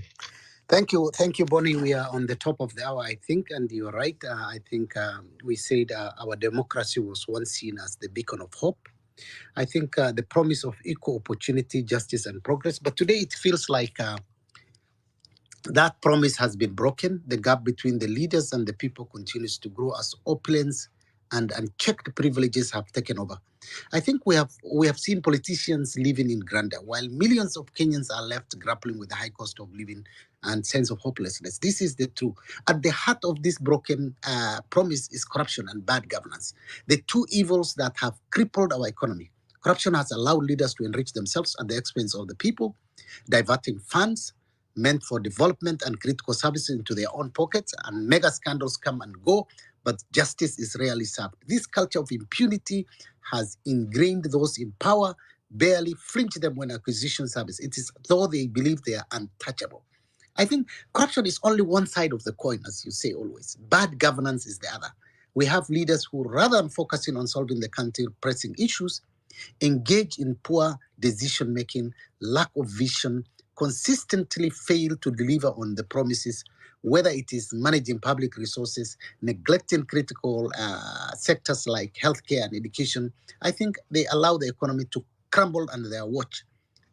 Thank you, Bonnie. We are on the top of the hour, I think, and you're right. I think we said our democracy was once seen as the beacon of hope. I think the promise of equal opportunity, justice, and progress. But today it feels like that promise has been broken. The gap between the leaders and the people continues to grow as opulence and unchecked privileges have taken over. I think we have seen politicians living in grandeur, while millions of Kenyans are left grappling with the high cost of living and sense of hopelessness. This is the truth. At the heart of this broken promise is corruption and bad governance, the two evils that have crippled our economy. Corruption has allowed leaders to enrich themselves at the expense of the people, diverting funds meant for development and critical services into their own pockets, and mega scandals come and go, but justice is rarely served. This culture of impunity has ingrained those in power, barely flinch them when acquisition service. It is though they believe they are untouchable. I think corruption is only one side of the coin, as you say always. Bad governance is the other. We have leaders who, rather than focusing on solving the country's pressing issues, engage in poor decision-making, lack of vision, consistently fail to deliver on the promises, whether it is managing public resources, neglecting critical sectors like healthcare and education. I think they allow the economy to crumble under their watch.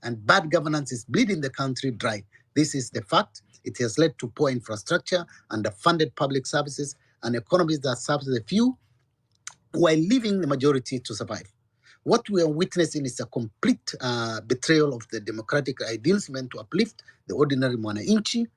And bad governance is bleeding the country dry. This is the fact. It has led to poor infrastructure, underfunded public services, and economies that serve the few while leaving the majority to survive. What we are witnessing is a complete betrayal of the democratic ideals meant to uplift the ordinary mwananchi.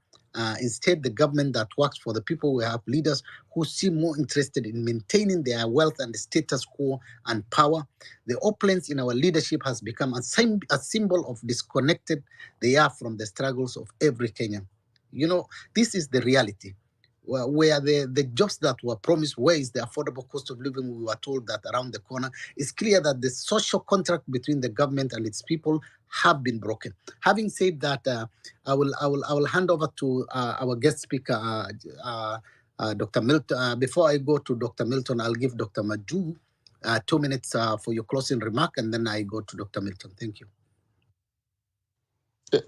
Instead, the government that works for the people will have leaders who seem more interested in maintaining their wealth and the status quo and power. The opulence in our leadership has become a symbol of disconnected they are from the struggles of every Kenyan. You know, this is the reality. Where the jobs that were promised, where is the affordable cost of living? We were told that around the corner. It's clear that the social contract between the government and its people have been broken. Having said that, I will hand over to our guest speaker, Dr. Milton. Before I go to Dr. Milton, I'll give Dr. Maju 2 minutes for your closing remark, and then I go to Dr. Milton. Thank you.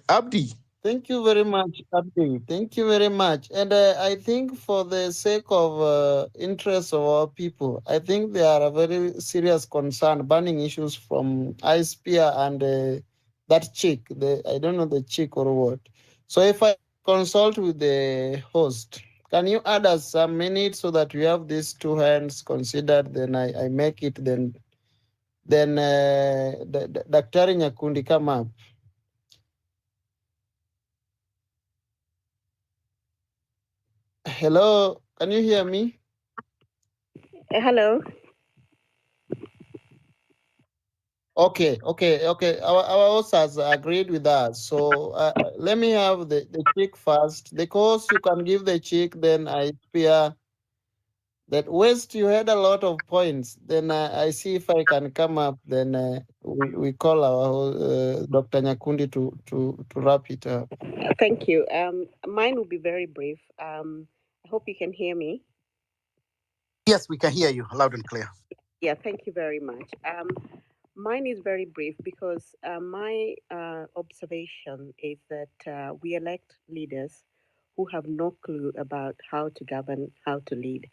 Abdi. Thank you very much, Abdi. Thank you very much. And I think for the sake of interest of our people, I think there are a very serious concern, burning issues from ISPIA and that chick. I don't know the chick or what. So if I consult with the host, can you add us some minutes so that we have these two hands considered? Then I make it. Then Daktari Nyakundi, come up. Hello, can you hear me? Hello. Okay. Our host has agreed with us. So let me have the check first. The course you can give the check, then I fear that West, you had a lot of points. Then I see if I can come up. Then we call our Dr. Nyakundi to wrap it up. Thank you. Mine will be very brief. I hope you can hear me. Yes, we can hear you loud and clear. Yeah, thank you very much. Mine is very brief because my observation is that we elect leaders who have no clue about how to govern, how to lead.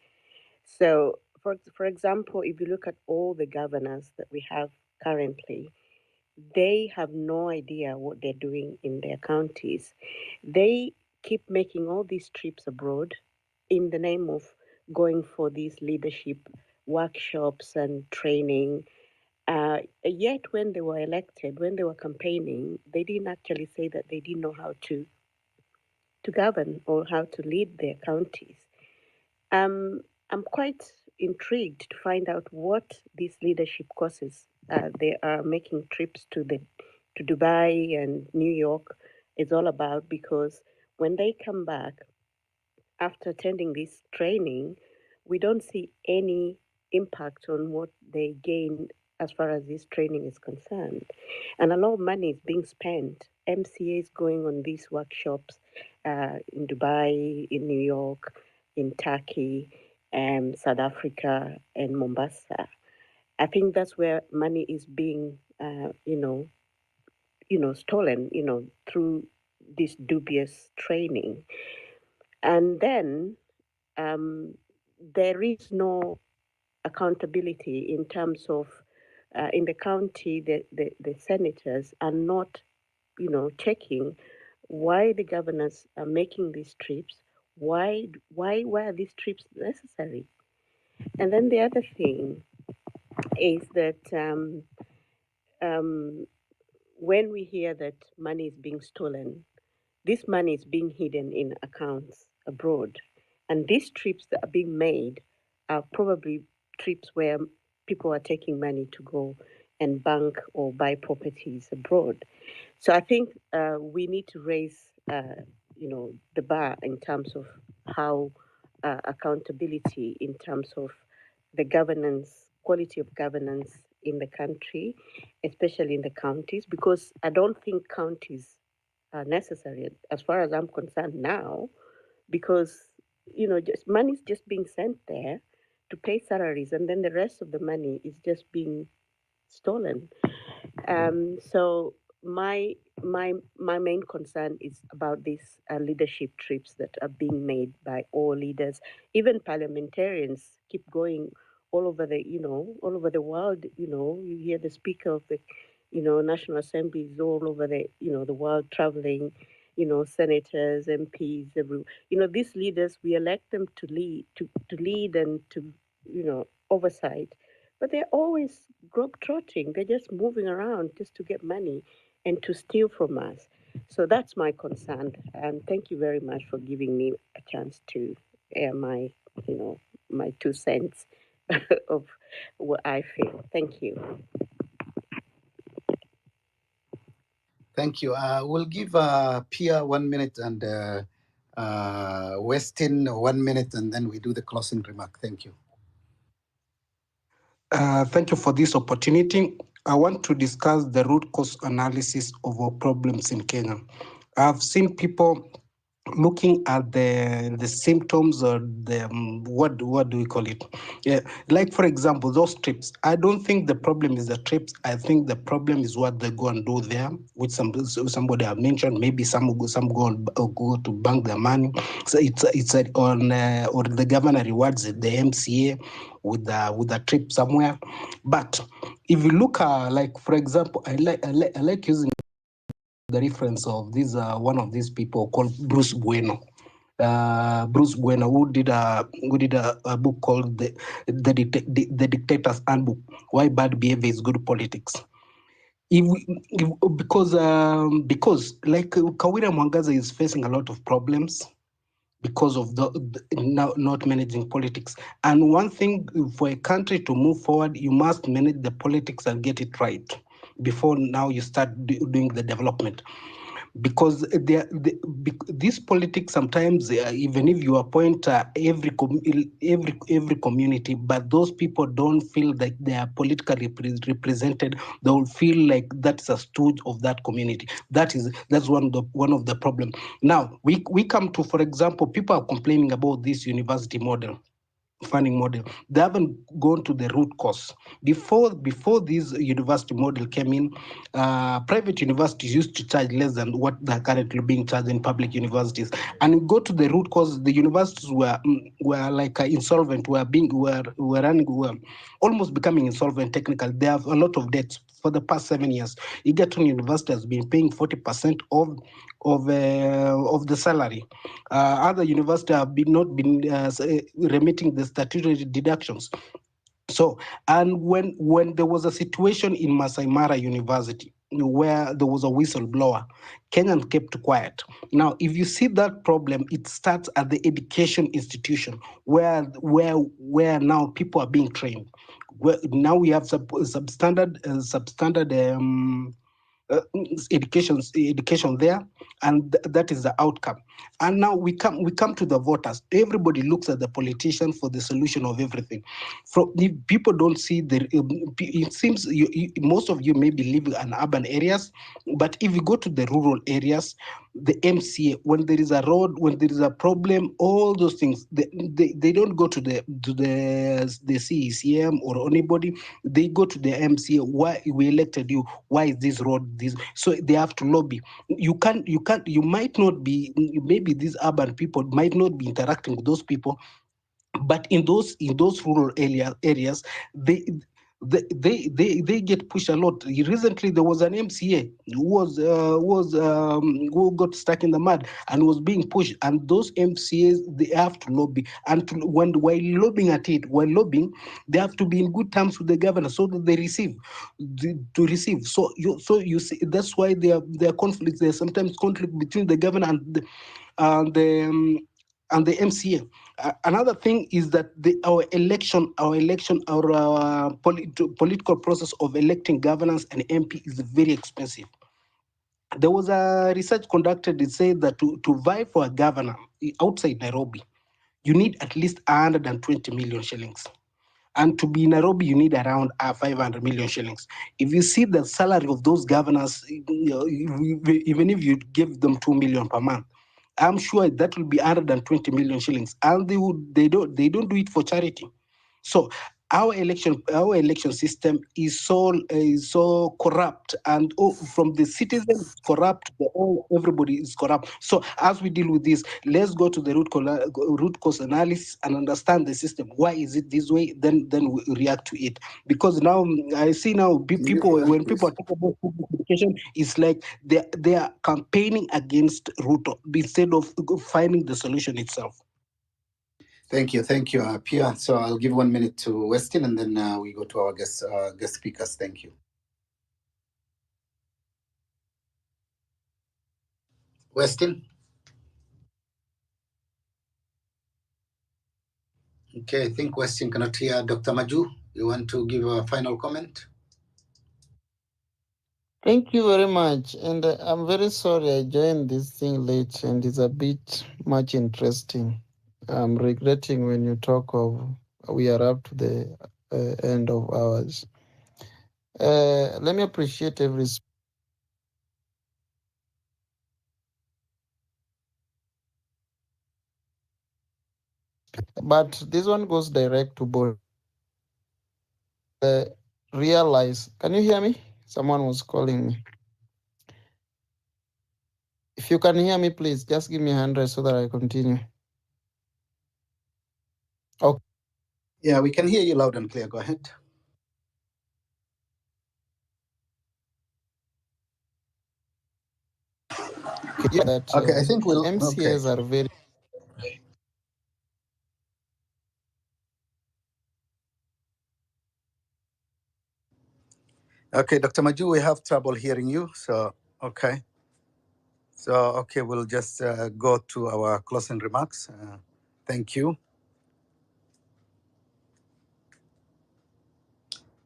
So, for example, if you look at all the governors that we have currently, they have no idea what they're doing in their counties. They keep making all these trips abroad in the name of going for these leadership workshops and training. Yet, when they were elected, when they were campaigning, they didn't actually say that they didn't know how to govern or how to lead their counties. I'm quite intrigued to find out what these leadership courses they are making trips to Dubai and New York is all about, because when they come back after attending this training, we don't see any impact on what they gain as far as this training is concerned. And a lot of money is being spent. MCAs going on these workshops in Dubai, in New York, in Turkey, South Africa, and Mombasa. I think that's where money is being, stolen, through this dubious training. And then there is no accountability in terms of in the county, the senators are not, checking why the governors are making these trips. Why are these trips necessary? And then the other thing is that when we hear that money is being stolen, this money is being hidden in accounts abroad. And these trips that are being made are probably trips where people are taking money to go and bank or buy properties abroad. So I think we need to raise, the bar in terms of how accountability, in terms of the governance, quality of governance in the country, especially in the counties, because I don't think counties are necessary as far as I'm concerned now, because just money's just being sent there to pay salaries, and then the rest of the money is just being stolen. So my main concern is about these leadership trips that are being made by all leaders. Even parliamentarians keep going all over the world. You hear the speaker of the National Assembly is all over the world traveling. Senators, MPs, these leaders, we elect them to lead and to oversight, but they're always globetrotting. They're just moving around just to get money and to steal from us. So that's my concern. And thank you very much for giving me a chance to air my 2 cents of what I feel. Thank you. Thank you. We'll give Pia 1 minute and Westin 1 minute, and then we do the closing remark. Thank you. Thank you for this opportunity. I want to discuss the root cause analysis of our problems in Kenya. I've seen people looking at the symptoms or the what do we call it? Yeah, like for example, those trips. I don't think the problem is the trips. I think the problem is what they go and do there, which somebody have mentioned. Maybe some go to bank their money. So it's on or the governor rewards the MCA with a trip somewhere. But if you look like for example, I like using the reference of this one of these people called Bruce Bueno. Bruce Bueno, who did a book called the Dictator's Handbook: Why Bad Behavior is Good Politics. Because like Kawira Mwangaza is facing a lot of problems. because of the not managing politics. And one thing, for a country to move forward, you must manage the politics and get it right before now you start doing the development. Because this politics sometimes, even if you appoint every community, but those people don't feel that they are politically represented, they will feel like that's a stooge of that community. That's one of the problem. Now we come to, for example, people are complaining about this university model, funding model. They haven't gone to the root cause. Before this university model came in, private universities used to charge less than what they're currently being charged in public universities. And you go to the root cause, the universities were like insolvent, were almost becoming insolvent technically. They have a lot of debts for the past 7 years. Egerton University has been paying 40% of the salary. Other universities have not been remitting the statutory deductions. So, and when there was a situation in Masai Mara University where there was a whistleblower, Kenyans kept quiet. Now, if you see that problem, it starts at the education institution where now people are being trained. Now we have substandard uh, education there, and that is the outcome. And now we come to the voters. Everybody looks at the politician for the solution of everything. If people don't see it seems most of you maybe live in urban areas, but if you go to the rural areas, the MCA, when there is a road, when there is a problem, all those things, they don't go to the CECM or anybody. They go to the MCA. Why we elected you? Why is this road this? So they have to lobby. You might not be, maybe these urban people might not be interacting with those people, but in those rural areas, they get pushed a lot. Recently, there was an MCA who got stuck in the mud and was being pushed. And those MCAs, they have to lobby, and while lobbying, they have to be in good terms with the governor so that they receive. So you see, that's why there are conflicts. There's sometimes conflict between the governor and the MCA. Another thing is that our political process of electing governors and MP is very expensive. There was a research conducted. It said that to vie for a governor outside Nairobi, you need at least 120 million shillings. And to be in Nairobi, you need around 500 million shillings. If you see the salary of those governors, even if you give them 2 million per month, I'm sure that will be 120 million shillings. And they don't do it for charity. So our election system is so corrupt, and from the citizens corrupt, everybody is corrupt. So as we deal with this, let's go to the root cause analysis and understand the system. Why is it this way? Then we react to it. Because now I see now people, when people talk about public education, it's like they are campaigning against root instead of finding the solution itself. Thank you, Pia. So I'll give 1 minute to Westin, and then we go to our guest speakers. Thank you. Westin? Okay, I think Westin cannot hear Dr. Maju. You want to give a final comment? Thank you very much. And I'm very sorry I joined this thing late, and it's a bit much interesting. I'm regretting when you talk of we are up to the end of ours. Let me appreciate every. But this one goes direct to both. Realize. Can you hear me? Someone was calling me. If you can hear me, please just give me 100 so that I continue. Okay. Yeah, we can hear you loud and clear. Go ahead. Okay, I think we'll. MCAs are very. Okay, Dr. Maju, we have trouble hearing you. So, okay. So, okay, we'll just go to our closing remarks. Thank you.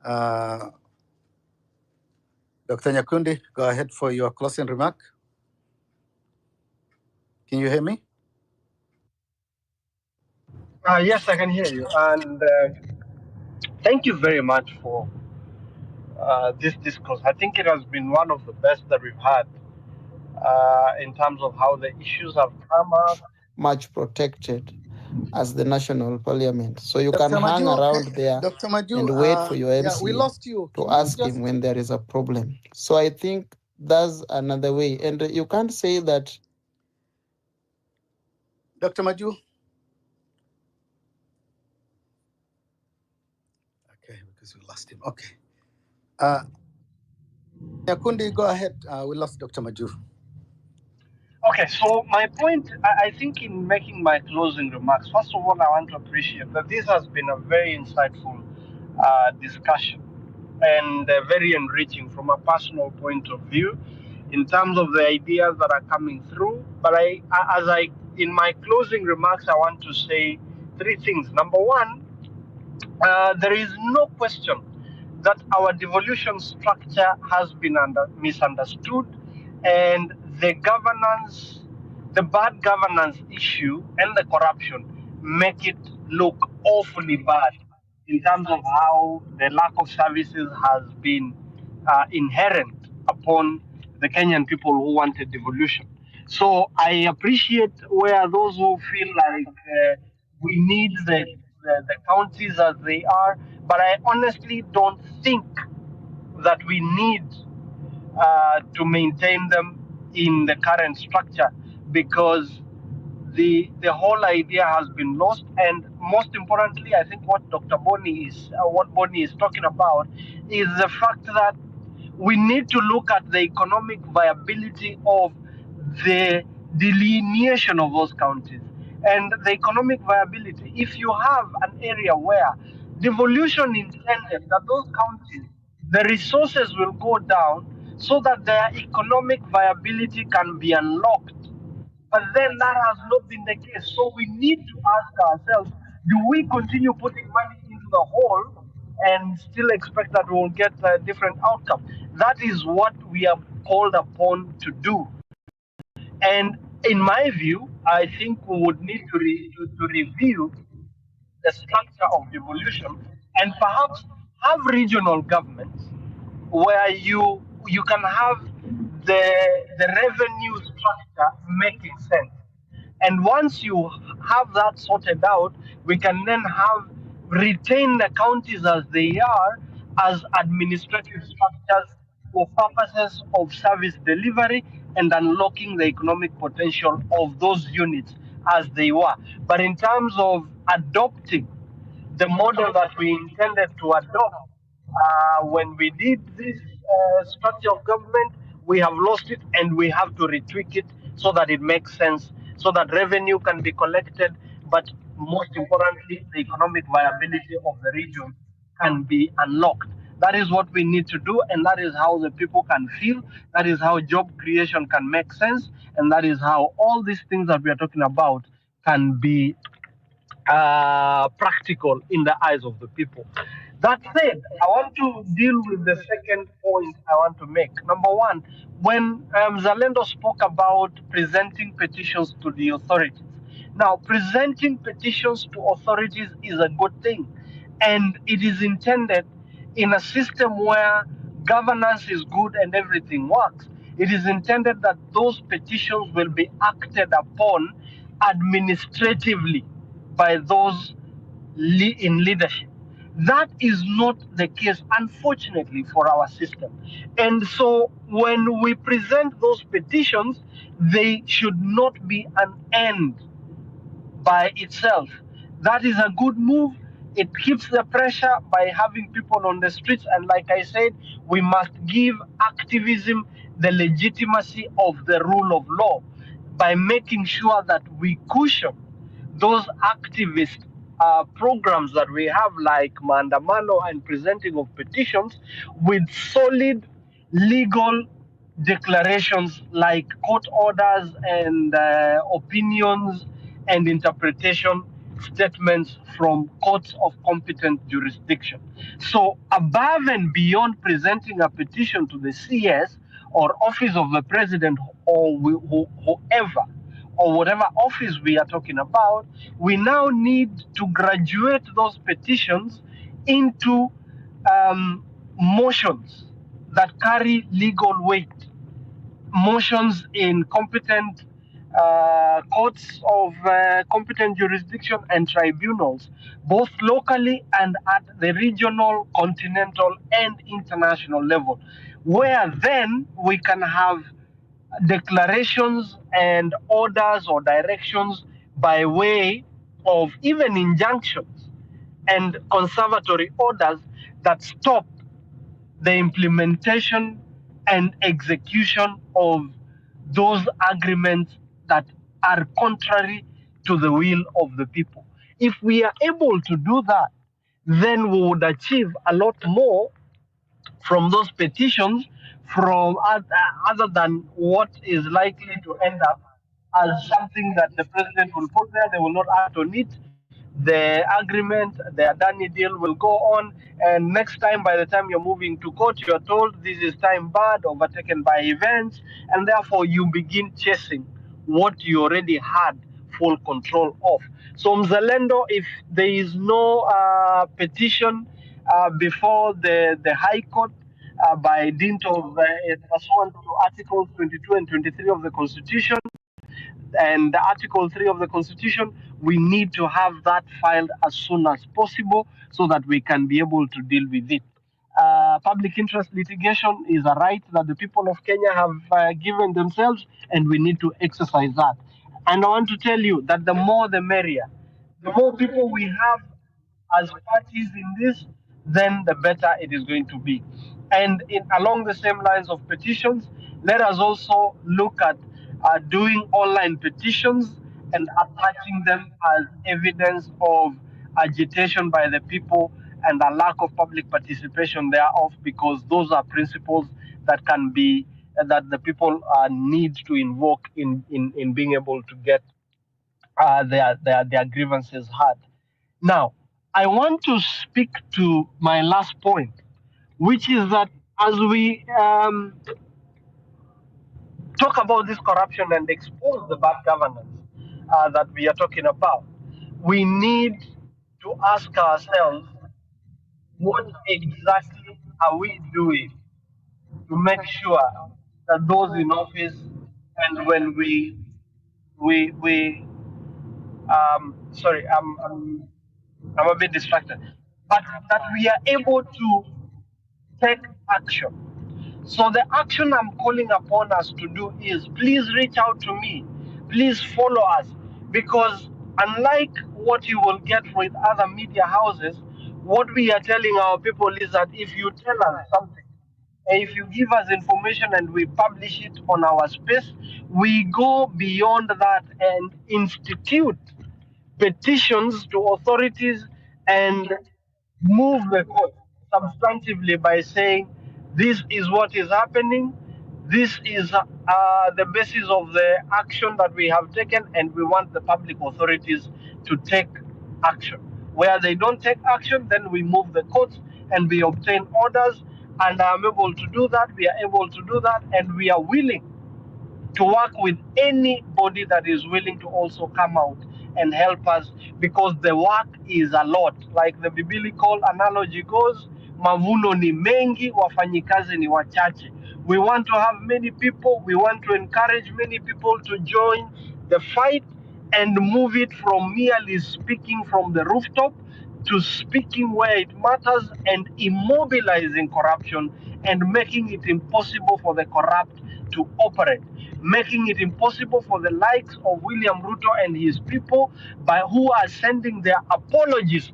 Dr. Nyakundi, go ahead for your closing remark. Can you hear me? Yes, I can hear you. And thank you very much for this discourse. I think it has been one of the best that we've had in terms of how the issues have come up. Much protected as the national parliament. So you Dr. can hang Maju, around there Dr. Maju, and wait for your yeah, we MCA lost you. to Can you ask just... him when there is a problem. So I think that's another way. And you can't say that. Dr. Maju? Okay, because we lost him. Okay. Nyakundi, go ahead. We lost Dr. Maju. Okay, so my point, I think in making my closing remarks, first of all, I want to appreciate that this has been a very insightful discussion and very enriching from a personal point of view in terms of the ideas that are coming through. But in my closing remarks, I want to say three things. Number one, there is no question that our devolution structure has been misunderstood, and the bad governance issue and the corruption make it look awfully bad in terms of how the lack of services has been inherent upon the Kenyan people who wanted devolution. So I appreciate where those who feel like we need the counties as they are, but I honestly don't think that we need to maintain them in the current structure, because the whole idea has been lost. And most importantly, I think what Boni is talking about is the fact that we need to look at the economic viability of the delineation of those counties. And the economic viability, if you have an area where devolution intended that those counties, the resources will go down so that their economic viability can be unlocked. But then that has not been the case. So we need to ask ourselves, do we continue putting money into the hole and still expect that we'll get a different outcome? That is what we are called upon to do. And in my view, I think we would need to review the structure of devolution and perhaps have regional governments where you can have the revenue structure making sense. And once you have that sorted out, we can then retain the counties as they are as administrative structures for purposes of service delivery and unlocking the economic potential of those units as they were. But in terms of adopting the model that we intended to adopt when we did this structure of government, we have lost it, and we have to retweak it so that it makes sense, so that revenue can be collected, but most importantly, the economic viability of the region can be unlocked. That is what we need to do, and that is how the people can feel. That is how job creation can make sense, and that is how all these things that we are talking about can be practical in the eyes of the people. That said, I want to deal with the second point I want to make. Number one, when Zalendo spoke about presenting petitions to the authorities. Now, presenting petitions to authorities is a good thing, and it is intended in a system where governance is good and everything works. It is intended that those petitions will be acted upon administratively by those in leadership. That is not the case, unfortunately, for our system. And so when we present those petitions, they should not be an end by itself. That is a good move. It keeps the pressure by having people on the streets. And like I said, we must give activism the legitimacy of the rule of law by making sure that we cushion those activist programs that we have, like Mandamano and presenting of petitions, with solid legal declarations like court orders and opinions and interpretation statements from courts of competent jurisdiction. So, above and beyond presenting a petition to the CS or office of the president or whoever or whatever office we are talking about, we now need to graduate those petitions into motions that carry legal weight, motions in competent courts of competent jurisdiction and tribunals, both locally and at the regional, continental, and international level, where then we can have declarations and orders or directions by way of even injunctions and conservatory orders that stop the implementation and execution of those agreements that are contrary to the will of the people. If we are able to do that, then we would achieve a lot more from those petitions from other than what is likely to end up as something that the president will put there. They will not act on it. The agreement, the Adani deal will go on, and next time, by the time you're moving to court, you're told this is time bad, overtaken by events, and therefore you begin chasing what you already had full control of. So, Mzalendo, if there is no petition before the High Court by dint of pursuant to Articles 22 and 23 of the Constitution and Article 3 of the Constitution, we need to have that filed as soon as possible so that we can be able to deal with it. Public interest litigation is a right that the people of Kenya have given themselves, and we need to exercise that. And I want to tell you that the more the merrier. The more people we have as parties in this, then the better it is going to be. And along the same lines of petitions, let us also look at doing online petitions and attaching them as evidence of agitation by the people and a lack of public participation thereof, because those are principles that can be that the people need to invoke in being able to get their grievances heard. Now, I want to speak to my last point, which is that as we talk about this corruption and expose the bad governance that we are talking about, we need to ask ourselves, what exactly are we doing to make sure that those in office, and when we sorry, I'm a bit distracted, but that we are able to take action. So the action I'm calling upon us to do is, please reach out to me, please follow us, because unlike what you will get with other media houses, what we are telling our people is that if you tell us something, if you give us information and we publish it on our space, we go beyond that and institute petitions to authorities and move the court substantively by saying this is what is happening, this is the basis of the action that we have taken, and we want the public authorities to take action. Where they don't take action, then we move the courts and we obtain orders, and I'm able to do that, we are able to do that, and we are willing to work with anybody that is willing to also come out and help us, because the work is a lot. Like the biblical analogy goes, mavuno ni mengi, wafanyikazi ni wachache. We want to have many people, we want to encourage many people to join the fight and move it from merely speaking from the rooftop to speaking where it matters and immobilizing corruption and making it impossible for the corrupt to operate, making it impossible for the likes of William Ruto and his people, by who are sending their apologies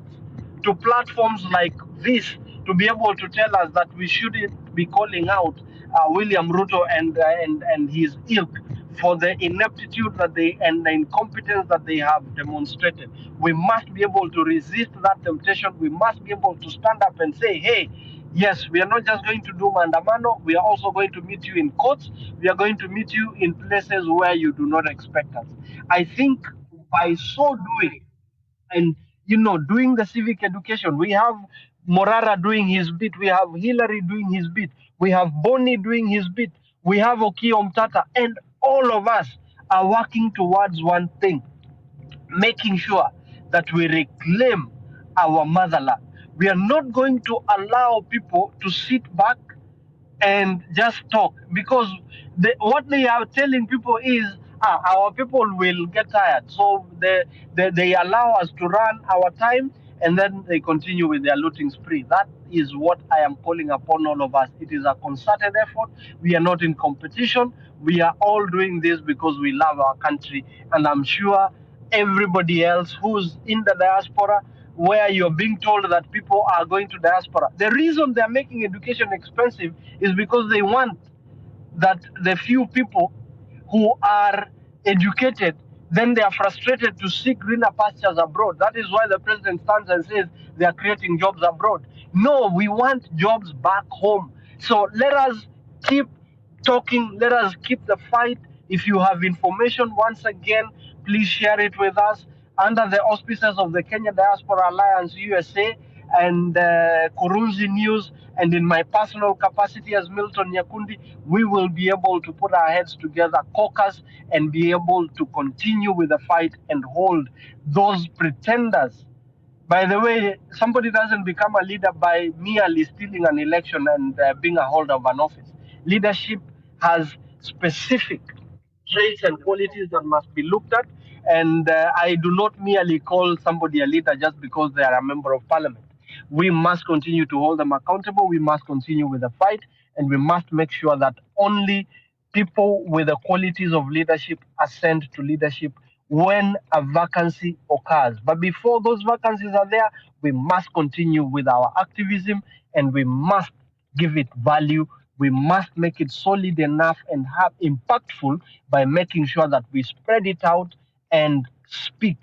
to platforms like this, to be able to tell us that we shouldn't be calling out William Ruto and his ilk for the ineptitude that they and the incompetence that they have demonstrated. We must be able to resist that temptation. We must be able to stand up and say, hey, Yes, we are not just going to do mandamano, we are also going to meet you in courts. We are going to meet you in places where you do not expect us. I think by so doing, and doing the civic education, we have Morara doing his bit, we have Hillary doing his bit, we have Boni doing his bit, we have Okiya Omtata, and all of us are working towards one thing, making sure that we reclaim our motherland. We are not going to allow people to sit back and just talk, because what they are telling people is, our people will get tired, so they allow us to run our time, and then they continue with their looting spree. That is what I am calling upon all of us. It is a concerted effort. We are not in competition. We are all doing this because we love our country, and I'm sure everybody else who's in the diaspora, where you're being told that people are going to diaspora, the reason they're making education expensive is because they want that the few people who are educated, then they are frustrated to seek greener pastures abroad. That is why the president stands and says they are creating jobs abroad. No, we want jobs back home. So let us keep talking, let us keep the fight. If you have information, once again, please share it with us under the auspices of the Kenya Diaspora Alliance USA and Kurunzi News, and in my personal capacity as Milton Nyakundi, we will be able to put our heads together, caucus, and be able to continue with the fight and hold those pretenders. By the way, somebody doesn't become a leader by merely stealing an election and being a holder of an office. Leadership has specific traits and qualities that must be looked at. And I do not merely call somebody a leader just because they are a member of parliament. We must continue to hold them accountable. We must continue with the fight, and we must make sure that only people with the qualities of leadership ascend to leadership when a vacancy occurs. But before those vacancies are there, we must continue with our activism, and we must give it value. We must make it solid enough and have impactful by making sure that we spread it out and speak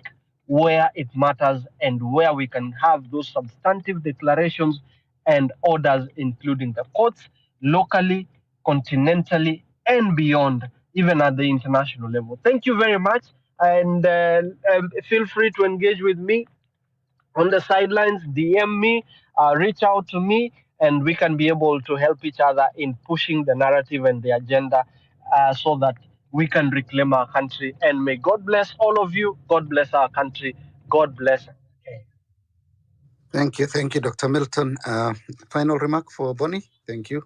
where it matters and where we can have those substantive declarations and orders, including the courts, locally, continentally, and beyond, even at the international level. Thank you very much, and feel free to engage with me on the sidelines, DM me, reach out to me, and we can be able to help each other in pushing the narrative and the agenda so that we can reclaim our country. And may God bless all of you. God bless our country. God bless. Thank you, Dr. Milton. Final remark for Bonnie. Thank you.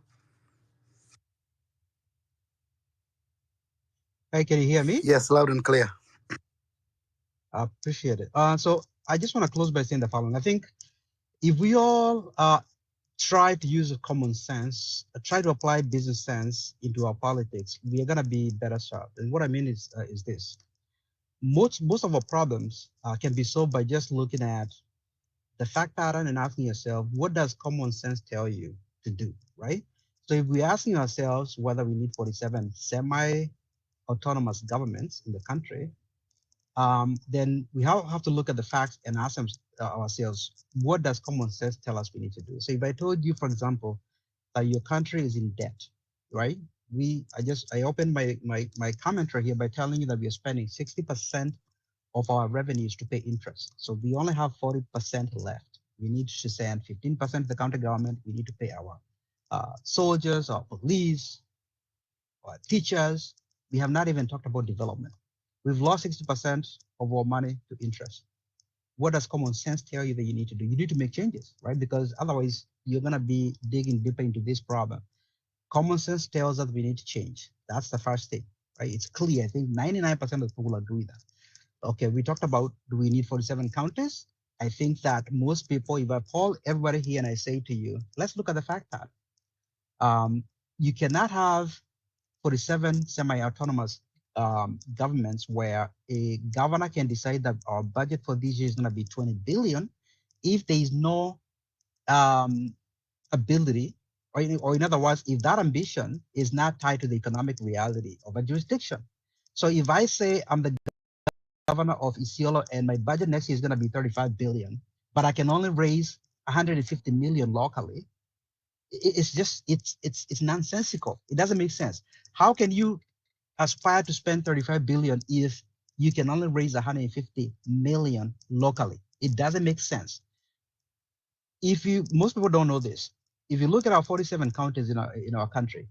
Hey, can you hear me? Yes, loud and clear. I appreciate it. So I just want to close by saying the following. I think if we all try to use common sense, try to apply business sense into our politics, we are gonna be better served. And what I mean is this: most of our problems can be solved by just looking at the fact pattern and asking yourself, what does common sense tell you to do, right? So if we're asking ourselves whether we need 47 semi-autonomous governments in the country, then we have to look at the facts and ask ourselves, what does common sense tell us we need to do? So if I told you, for example, that your country is in debt, right? I opened my commentary here by telling you that we are spending 60% of our revenues to pay interest. So we only have 40% left. We need to send 15% to the county government. We need to pay our soldiers, our police, our teachers. We have not even talked about development. We've lost 60% of our money to interest. What does common sense tell you that you need to do? You need to make changes, right? Because otherwise you're gonna be digging deeper into this problem. Common sense tells us we need to change. That's the first thing, right? It's clear. I think 99% of people agree that. Okay, we talked about, do we need 47 counties? I think that most people, if I poll everybody here and I say to you, let's look at the fact that you cannot have 47 semi-autonomous governments where a governor can decide that our budget for this year is going to be 20 billion if there is no ability, or in other words, if that ambition is not tied to the economic reality of a jurisdiction. So if I say I'm the governor of Isiolo and my budget next year is going to be 35 billion, but I can only raise 150 million locally, it's nonsensical. It doesn't make sense. How can you aspire to spend 35 billion if you can only raise 150 million locally? It doesn't make sense. If you most people don't know this, if you look at our 47 counties in our country,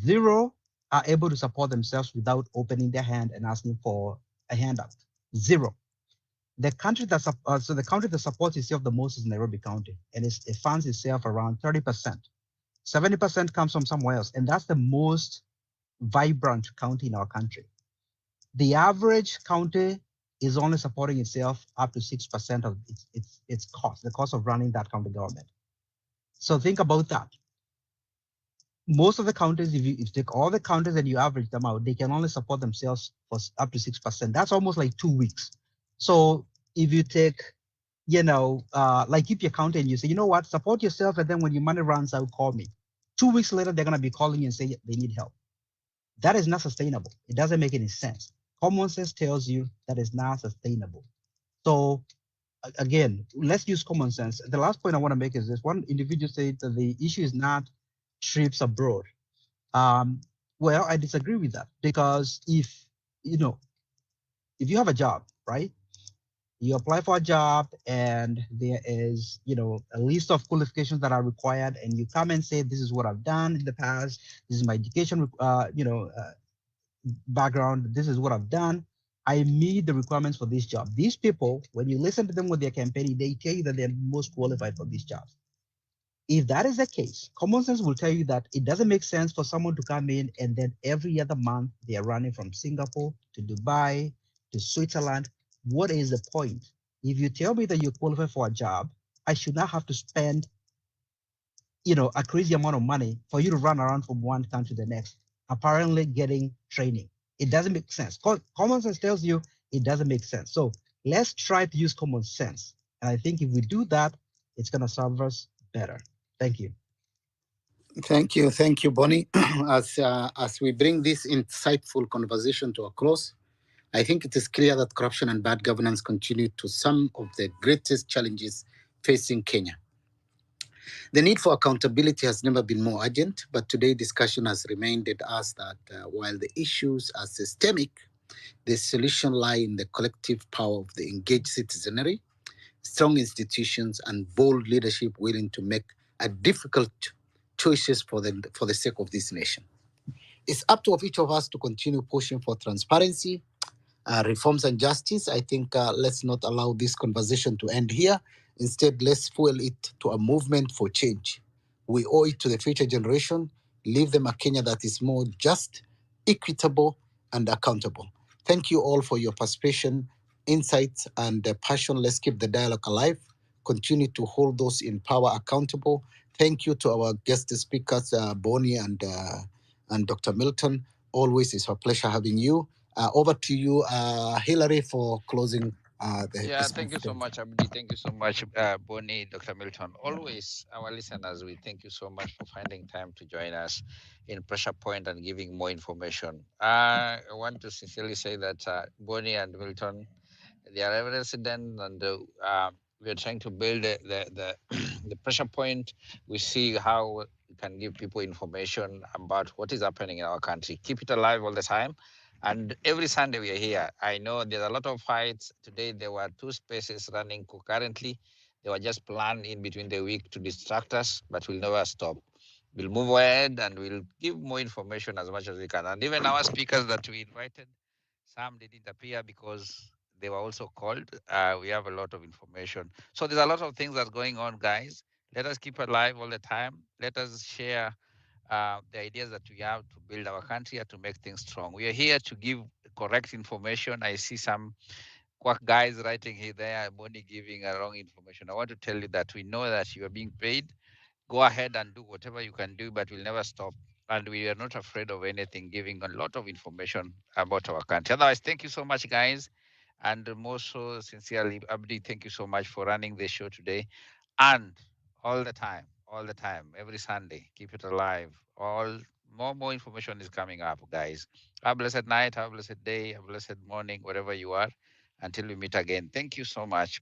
zero are able to support themselves without opening their hand and asking for a handout. Zero. The country that so the country that supports itself the most is Nairobi County, and it funds itself around 30%. 70% comes from somewhere else, and that's the most vibrant county in our country. The average county is only supporting itself up to 6% of its cost, the cost of running that county government. So think about that. Most of the counties, if you take all the counties and you average them out, they can only support themselves for up to 6%. That's almost like 2 weeks. So if you take, like keep your county and you say, you know what, support yourself, and then when your money runs out, call me. 2 weeks later, they're gonna be calling you and say they need help. That is not sustainable. It doesn't make any sense. Common sense tells you that is not sustainable. So again, let's use common sense. The last point I want to make is this: one individual said that the issue is not trips abroad. Well, I disagree with that, because if you have a job, right? You apply for a job and there is, a list of qualifications that are required, and you come and say, this is what I've done in the past. This is my education, background. This is what I've done. I meet the requirements for this job. These people, when you listen to them with their campaigning, they tell you that they're most qualified for these jobs. If that is the case, common sense will tell you that it doesn't make sense for someone to come in and then every other month they are running from Singapore to Dubai to Switzerland. What is the point? If you tell me that you're qualified for a job, I should not have to spend, a crazy amount of money for you to run around from one country to the next, apparently getting training. It doesn't make sense. Common sense tells you it doesn't make sense. So let's try to use common sense. And I think if we do that, it's going to serve us better. Thank you. Thank you, Bonnie. As we bring this insightful conversation to a close, I think it is clear that corruption and bad governance continue to some of the greatest challenges facing Kenya. The need for accountability has never been more urgent, but today's discussion has reminded us that while the issues are systemic, the solution lies in the collective power of the engaged citizenry, strong institutions, and bold leadership willing to make a difficult choices for the sake of this nation. It's up to each of us to continue pushing for transparency, reforms, and justice. I think let's not allow this conversation to end here. Instead, let's fuel it to a movement for change. We owe it to the future generation. Leave them a Kenya that is more just, equitable, and accountable. Thank you all for your participation, insights, and passion. Let's keep the dialogue alive. Continue to hold those in power accountable. Thank you to our guest speakers, Bonnie and Dr. Milton. Always is a pleasure having you. Over to you, Hillary, for closing the Yeah, thank you so speech. much, Abdi. Thank you so much, Bonnie, Dr. Milton. Always, our listeners, we thank you so much for finding time to join us in Pressure Point and giving more information. I want to sincerely say that Bonnie and Milton, they are a resident, and we are trying to build the Pressure Point. We see how we can give people information about what is happening in our country. Keep it alive all the time. And every Sunday we are here. I know there's a lot of fights. Today there were two spaces running concurrently. They were just planned in between the week to distract us, but we'll never stop. We'll move ahead and we'll give more information as much as we can. And even our speakers that we invited, some didn't appear because they were also called. We have a lot of information. So there's a lot of things that's going on, guys. Let us keep alive all the time. Let us share the ideas that we have to build our country and to make things strong. We are here to give correct information. I see some quack guys writing here there, Bonnie giving a wrong information. I want to tell you that we know that you are being paid. Go ahead and do whatever you can do, but we'll never stop. And we are not afraid of anything, giving a lot of information about our country. Otherwise, thank you so much, guys. And most so sincerely, Abdi, thank you so much for running the show today. And all the time, every Sunday, keep it alive. More information is coming up, guys. Have a blessed night, have a blessed day, have a blessed morning, wherever you are. Until we meet again. Thank you so much.